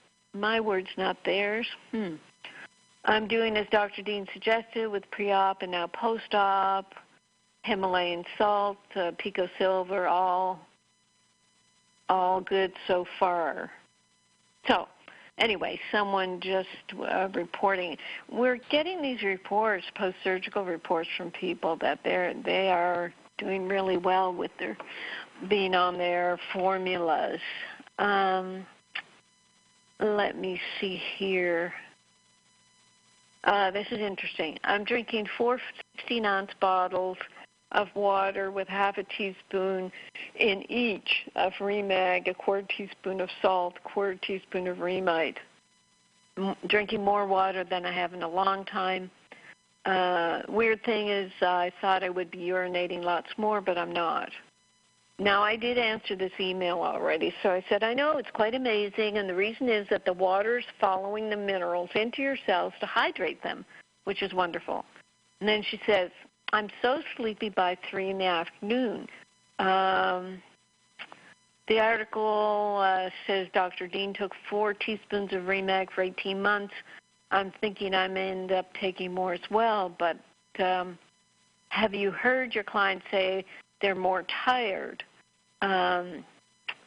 not theirs. I'm doing as Dr. Dean suggested with pre-op and now post-op, Himalayan salt, Pico Silver, all good so far. So, anyway, someone just reporting. We're getting these reports, post-surgical reports from people that they are doing really well with their being on their formulas. Let me see here. This is interesting. I'm drinking 4 16-ounce bottles of water with half a teaspoon in each of Remag, a quarter teaspoon of salt, quarter teaspoon of Remite. Drinking more water than I have in a long time. Weird thing is I thought I would be urinating lots more, but I'm not. Now, I did answer this email already, so I said, I know, it's quite amazing, and the reason is that the water's following the minerals into your cells to hydrate them, which is wonderful. And then she says, I'm so sleepy by 3 in the afternoon. The article says Dr. Dean took 4 teaspoons of Remag for 18 months. I'm thinking I may end up taking more as well, but have you heard your clients say they're more tired? And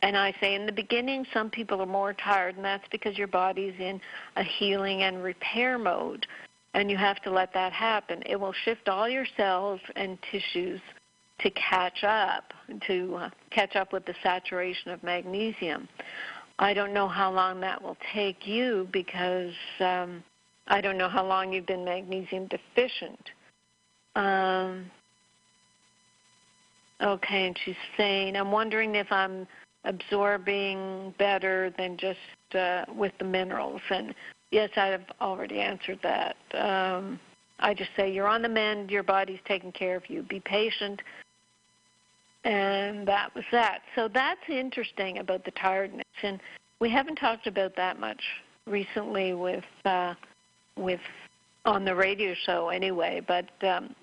I say in the beginning, some people are more tired, and that's because your body's in a healing and repair mode, and you have to let that happen. It will shift all your cells and tissues to catch up with the saturation of magnesium. I don't know how long that will take you because I don't know how long you've been magnesium deficient. Okay, and she's saying, I'm wondering if I'm absorbing better than just with the minerals. And yes, I have already answered that. I just say you're on the mend, your body's taking care of you. Be patient. And that was that. So that's interesting about the tiredness. And we haven't talked about that much recently with on the radio show anyway, but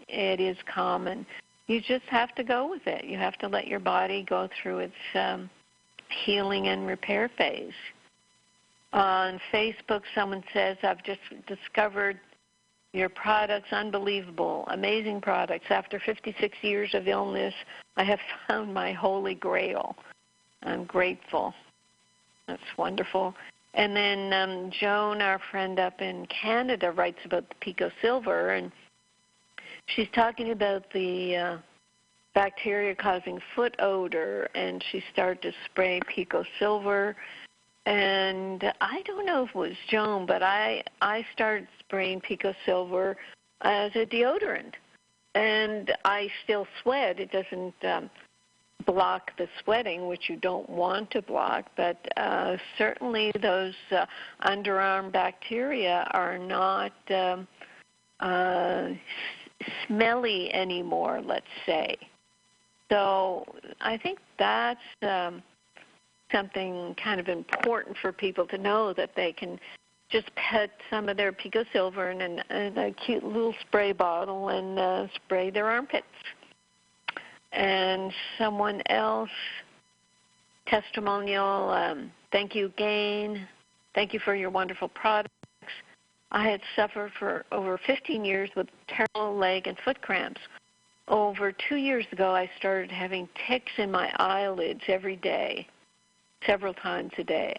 it is common. you just have to go with it. You have to let your body go through its healing and repair phase. On Facebook, someone says, I've just discovered your products, unbelievable, amazing products. After 56 years of illness, I have found my holy grail. I'm grateful. That's wonderful. And then Joan, our friend up in Canada, writes about the Pico Silver, and she's talking about the bacteria causing foot odor, and she started to spray Pico Silver. And I don't know if it was Joan, but I started spraying Pico Silver as a deodorant. And I still sweat. It doesn't block the sweating, which you don't want to block, but certainly those underarm bacteria are not smelly anymore, let's say. So I think that's something kind of important for people to know, that they can just put some of their Pico Silver in a cute little spray bottle and spray their armpits. And someone else, testimonial, thank you again. Thank you for your wonderful products. I had suffered for over 15 years with terrible leg and foot cramps. Over 2 years ago, I started having tics in my eyelids every day, several times a day.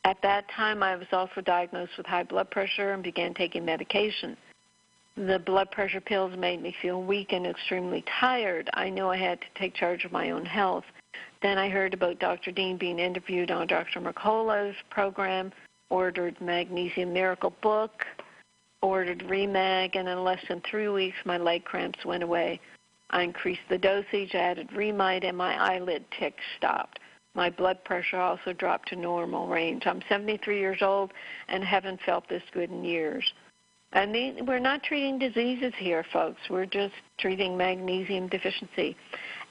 At that time, I was also diagnosed with high blood pressure and began taking medication. The blood pressure pills made me feel weak and extremely tired. I knew I had to take charge of my own health. Then I heard about Dr. Dean being interviewed on Dr. Mercola's program, ordered Magnesium Miracle book, ordered Remag, and in less than 3 weeks, my leg cramps went away. I increased the dosage, added Remite, and my eyelid tics stopped. My blood pressure also dropped to normal range. I'm 73 years old and haven't felt this good in years. I mean, we're not treating diseases here, folks. We're just treating magnesium deficiency.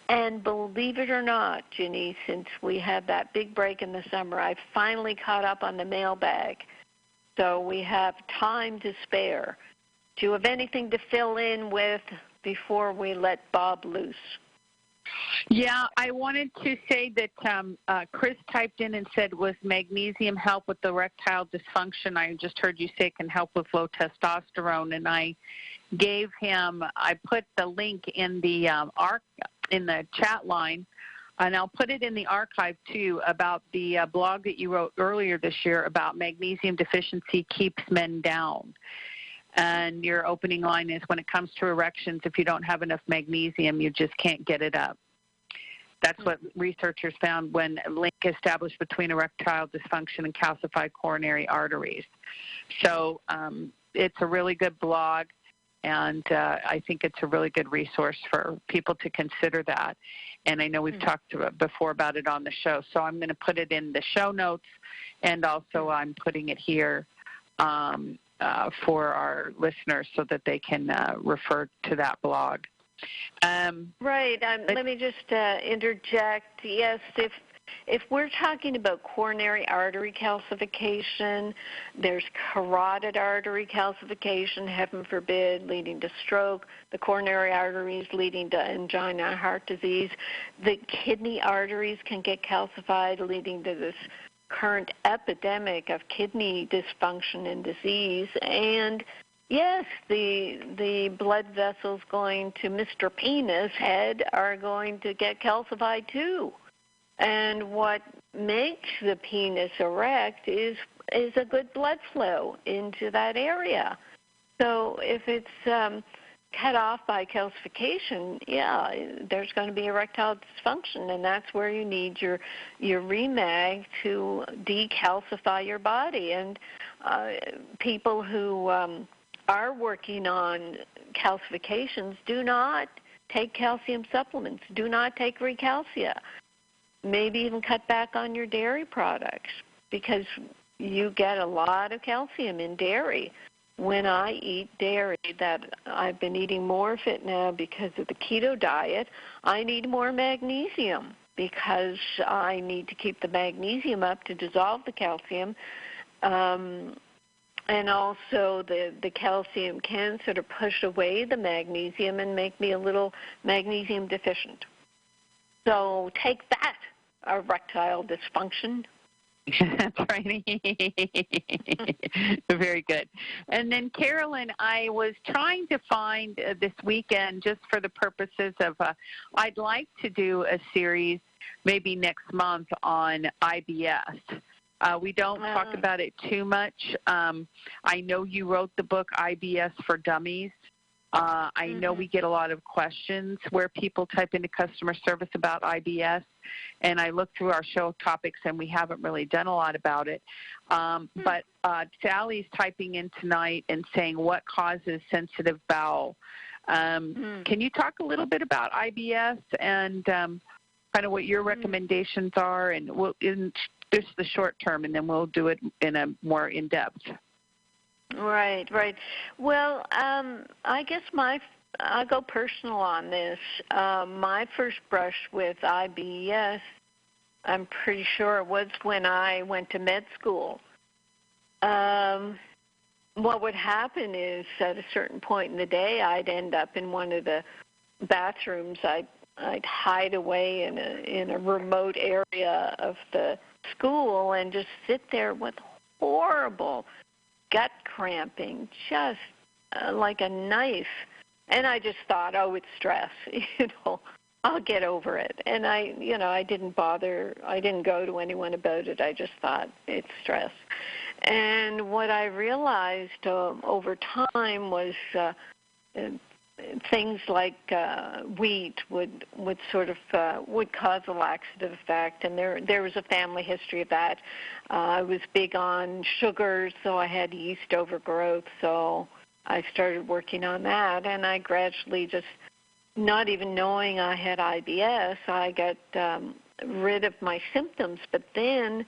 And believe it or not, Ginny, since we had that big break in the summer, I finally caught up on the mailbag. So we have time to spare. Do you have anything to fill in with before we let Bob loose? Yeah, I wanted to say that Chris typed in and said, was magnesium help with erectile dysfunction? I just heard you say it can help with low testosterone, and I gave him, I put the link in the in the chat line, and I'll put it in the archive too, about the blog that you wrote earlier this year about magnesium deficiency keeps men down. And your opening line is, when it comes to erections, if you don't have enough magnesium, you just can't get it up. That's what researchers found when a link established between erectile dysfunction and calcified coronary arteries. So it's a really good blog, and I think it's a really good resource for people to consider that. And I know we've talked before about it on the show, so I'm going to put it in the show notes, and also I'm putting it here for our listeners so that they can refer to that blog. Right. Let me just interject. Yes, if we're talking about coronary artery calcification, there's carotid artery calcification, heaven forbid, leading to stroke, the coronary arteries leading to angina, heart disease. The kidney arteries can get calcified, leading to this current epidemic of kidney dysfunction and disease. And yes, the blood vessels going to Mr. Penis head are going to get calcified too. And what makes the penis erect is a good blood flow into that area. So if it's cut off by calcification, there's going to be erectile dysfunction, and that's where you need your Remag to decalcify your body. And people who are working on calcifications do not take calcium supplements, do not take Recalcia. Maybe even cut back on your dairy products, because you get a lot of calcium in dairy. When I eat dairy, that I've been eating more of it now because of the keto diet, I need more magnesium because I need to keep the magnesium up to dissolve the calcium. and also the calcium can sort of push away the magnesium and make me a little magnesium deficient. So take that, erectile dysfunction. That's right. Very good. And then, Carolyn, I was trying to find this weekend, just for the purposes of, I'd like to do a series maybe next month on IBS. We don't talk about it too much. I know you wrote the book IBS for Dummies. I know we get a lot of questions where people type into customer service about IBS, and I look through our show topics, and we haven't really done a lot about it. But Sally's typing in tonight and saying, what causes sensitive bowel? Can you talk a little bit about IBS and kind of what your recommendations are? And we'll, in just the short term, and then we'll do it in a more in-depth. Right. Well, I guess I'll go personal on this. My first brush with IBS, I'm pretty sure it was when I went to med school. What would happen is at a certain point in the day, I'd end up in one of the bathrooms. I'd hide away in a remote area of the school and just sit there with horrible gut cramping, just like a knife. And I just thought, oh, it's stress. I'll get over it. And I didn't bother. I didn't go to anyone about it. I just thought it's stress. And what I realized over time was things like wheat would cause a laxative effect, and there was a family history of that. I was big on sugars, so I had yeast overgrowth, so I started working on that, and I gradually, just not even knowing I had IBS, I got rid of my symptoms. But then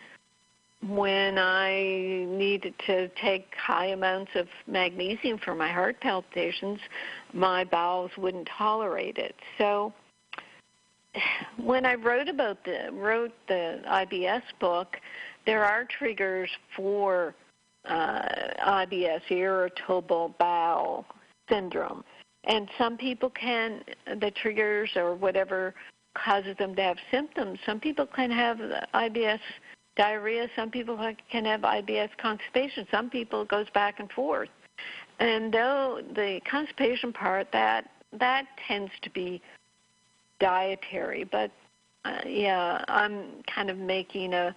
when I needed to take high amounts of magnesium for my heart palpitations, my bowels wouldn't tolerate it. So when I wrote the IBS book, there are triggers for IBS, irritable bowel syndrome. And some people the triggers or whatever causes them to have symptoms, some people can have IBS diarrhea, some people can have IBS constipation, some people it goes back and forth. And though the constipation part, that tends to be dietary, but I'm kind of making a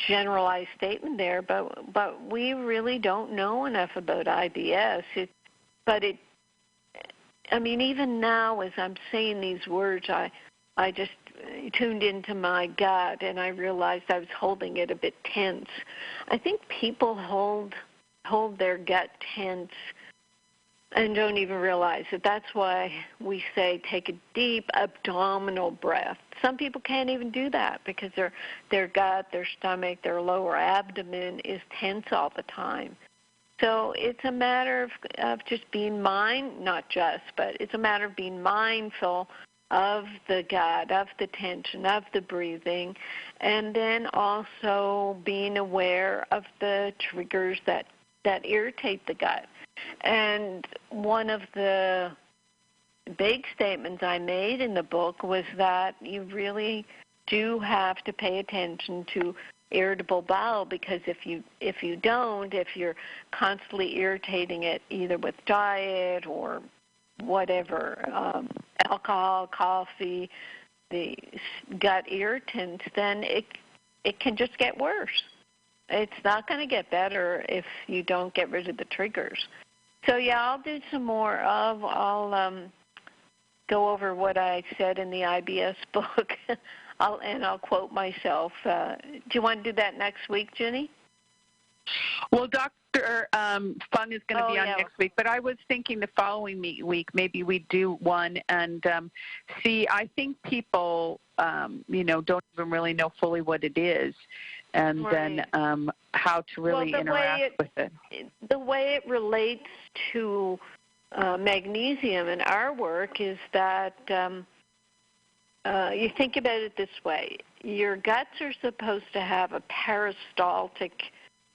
generalized statement there, but we really don't know enough about IBS. Even now as I'm saying these words, I just tuned into my gut and I realized I was holding it a bit tense. I think people hold their gut tense and don't even realize it. That's why we say take a deep abdominal breath. Some people can't even do that because their gut, their stomach, their lower abdomen is tense all the time. So it's a matter of just being but it's a matter of being mindful of the gut, of the tension, of the breathing, and then also being aware of the triggers that irritate the gut. And one of the big statements I made in the book was that you really do have to pay attention to irritable bowel, because if you're constantly irritating it either with diet or whatever, alcohol, coffee, the gut irritants, then it can just get worse. It's not going to get better if you don't get rid of the triggers. So I'll do some more I'll go over what I said in the IBS book. I'll quote myself. Do you want to do that next week, Ginny? Well, Dr. Fung is going to be on next week, but I was thinking the following week maybe we'd do one and see. I think people, don't even really know fully what it is, and then how to really interact with it. The way it relates to magnesium in our work is that you think about it this way. Your guts are supposed to have a peristaltic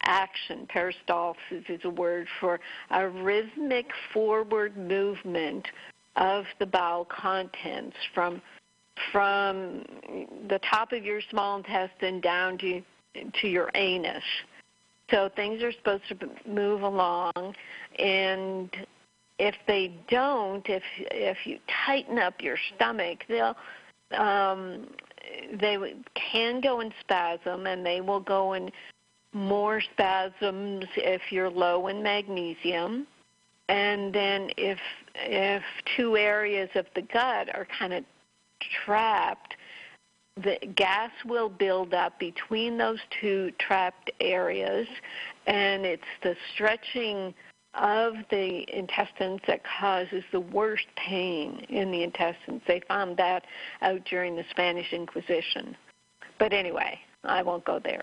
action. Peristalsis is a word for a rhythmic forward movement of the bowel contents from the top of your small intestine down to your anus. So things are supposed to move along, and if they don't, if you tighten up your stomach, they can go in spasm, and they will go in more spasms if you're low in magnesium. And then if two areas of the gut are kind of trapped, the gas will build up between those two trapped areas, and it's the stretching of the intestines that causes the worst pain in the intestines. They found that out during the Spanish Inquisition. But anyway, I won't go there.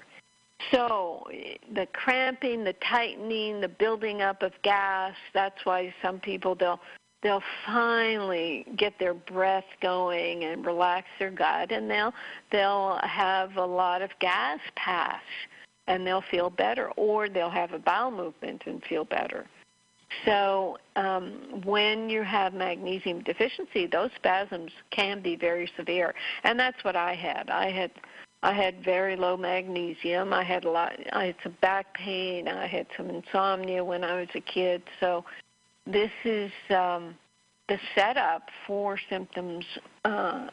So the cramping, the tightening, the building up of gas, that's why some people, they'll finally get their breath going and relax their gut, and they'll have a lot of gas pass, and they'll feel better, or they'll have a bowel movement and feel better. So when you have magnesium deficiency, those spasms can be very severe, and that's what I had. I had very low magnesium. I had some back pain. I had some insomnia when I was a kid. So this is the setup for symptoms of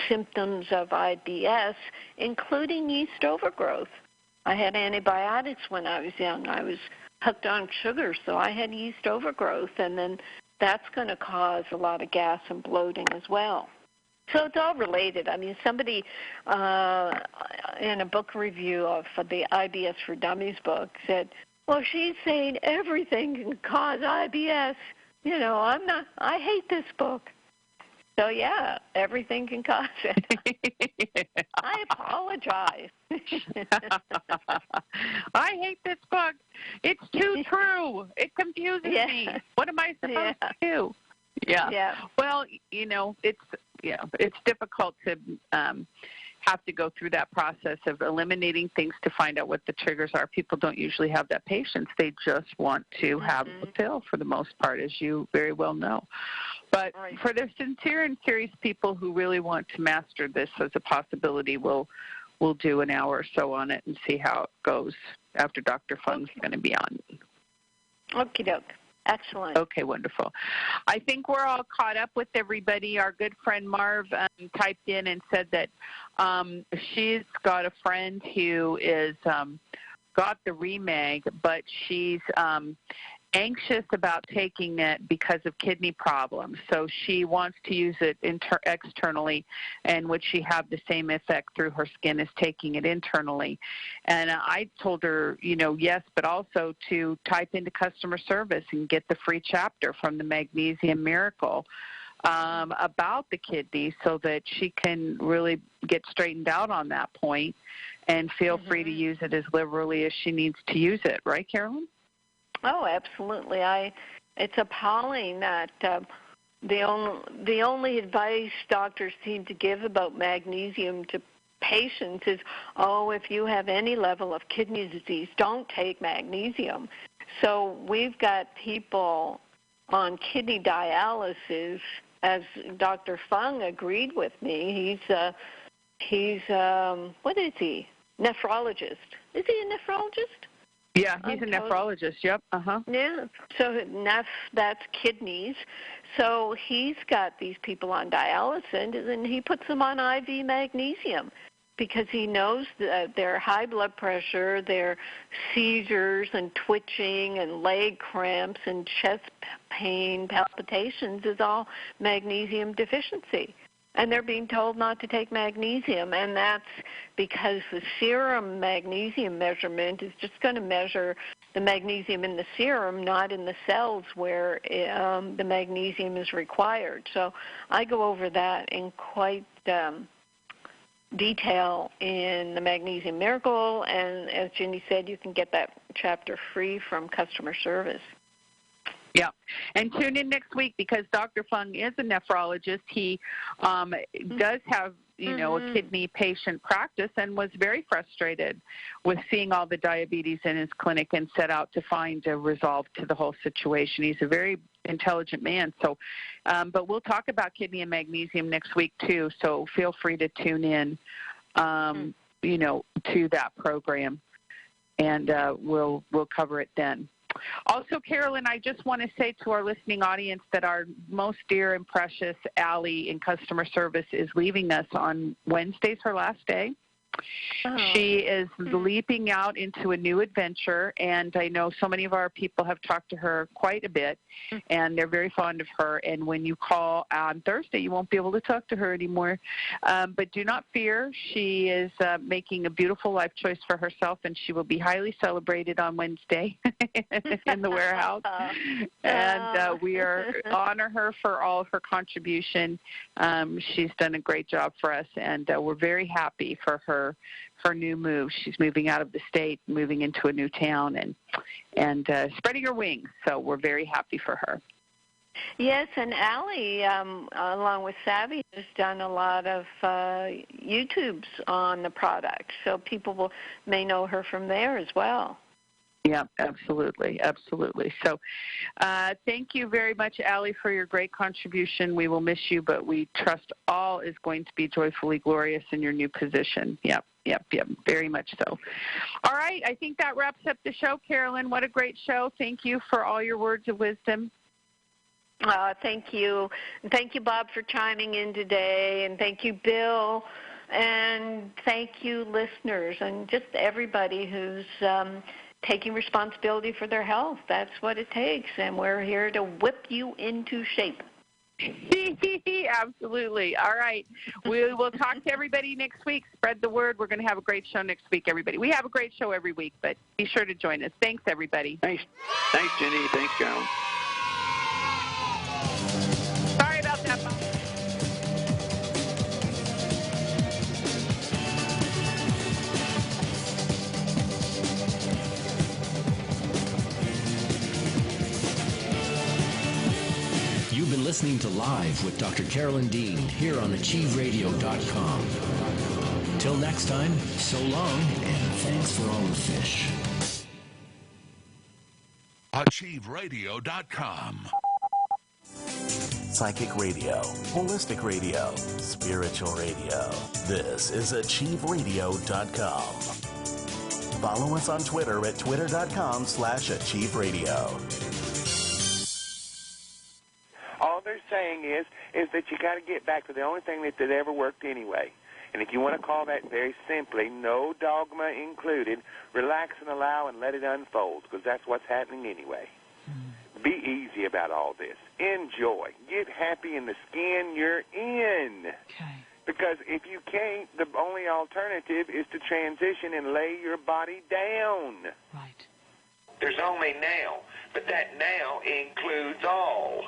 IBS, including yeast overgrowth. I had antibiotics when I was young. I was hooked on sugar, so I had yeast overgrowth, and then that's going to cause a lot of gas and bloating as well. So it's all related. I mean, somebody in a book review of the IBS for Dummies book said, well, she's saying everything can cause IBS. You know, I hate this book. So, yeah, everything can cause it. I apologize. I hate this book. It's too true. It confuses me. What am I supposed to do? Yeah. Well, it's difficult to have to go through that process of eliminating things to find out what the triggers are. People don't usually have that patience. They just want to have the pill for the most part, as you very well know. But for the sincere and serious people who really want to master this as a possibility, we'll do an hour or so on it and see how it goes after Dr. Fung's going to be on. Okie doke. Excellent. Okay, wonderful. I think we're all caught up with everybody. Our good friend Marv typed in and said that she's got a friend who is got the Remag, but she's anxious about taking it because of kidney problems. So she wants to use it externally, and would she have the same effect through her skin as taking it internally? And I told her, yes, but also to type into customer service and get the free chapter from the Magnesium Miracle about the kidney so that she can really get straightened out on that point and feel free to use it as liberally as she needs to use it. Right, Carolyn? Oh, absolutely. It's appalling that the only advice doctors seem to give about magnesium to patients is, if you have any level of kidney disease, don't take magnesium. So we've got people on kidney dialysis, as Dr. Fung agreed with me. He's what is he? Nephrologist. Is he a nephrologist? Yeah, he's a nephrologist. Yep. Yeah. So that's kidneys. So he's got these people on dialysis, and he puts them on IV magnesium because he knows that their high blood pressure, their seizures and twitching and leg cramps and chest pain, palpitations is all magnesium deficiency. And they're being told not to take magnesium, and that's because the serum magnesium measurement is just going to measure the magnesium in the serum, not in the cells where the magnesium is required. So I go over that in quite detail in the Magnesium Miracle, and as Ginny said, you can get that chapter free from customer service. Yeah, and tune in next week because Dr. Fung is a nephrologist. He does have a kidney patient practice and was very frustrated with seeing all the diabetes in his clinic and set out to find a resolve to the whole situation. He's a very intelligent man. So, but we'll talk about kidney and magnesium next week too. So feel free to tune in, to that program, and we'll cover it then. Also, Carolyn, I just want to say to our listening audience that our most dear and precious Allie in customer service is leaving us on Wednesday's her last day. Oh. She is leaping out into a new adventure, and I know so many of our people have talked to her quite a bit, and they're very fond of her. And when you call on Thursday, you won't be able to talk to her anymore. But do not fear. She is making a beautiful life choice for herself, and she will be highly celebrated on Wednesday in the warehouse. And we honor her for all of her contribution. She's done a great job for us, and we're very happy for her new move. She's moving out of the state, moving into a new town, and spreading her wings. So we're very happy for her. Yes, and Allie, along with Savvy, has done a lot of YouTubes on the product, so people may know her from there as well. Yeah, absolutely, absolutely. So thank you very much, Allie, for your great contribution. We will miss you, but we trust all is going to be joyfully glorious in your new position. Yep, very much so. All right, I think that wraps up the show, Carolyn. What a great show. Thank you for all your words of wisdom. Thank you. And thank you, Bob, for chiming in today, and thank you, Bill, and thank you, listeners, and just everybody who's taking responsibility for their health. That's what it takes, and we're here to whip you into shape. Absolutely. All right. We will talk to everybody next week. Spread the word. We're going to have a great show next week, everybody. We have a great show every week, but be sure to join us. Thanks, everybody. Thanks, Jenny. Thanks, Carolyn. Sorry about that, Bob. You've been listening to Live with Dr. Carolyn Dean here on achieveradio.com. Till next time, so long, and thanks for all the fish. achieveradio.com. Psychic radio, holistic radio, spiritual radio. This is achieveradio.com. Follow us on Twitter at twitter.com/achieveradio. All they're saying is that you got to get back to the only thing that ever worked anyway. And if you want to call that very simply, no dogma included, relax and allow and let it unfold, because that's what's happening anyway. Be easy about all this. Enjoy. Get happy in the skin you're in. Okay. Because if you can't, the only alternative is to transition and lay your body down. Right. There's only now, but that now includes all.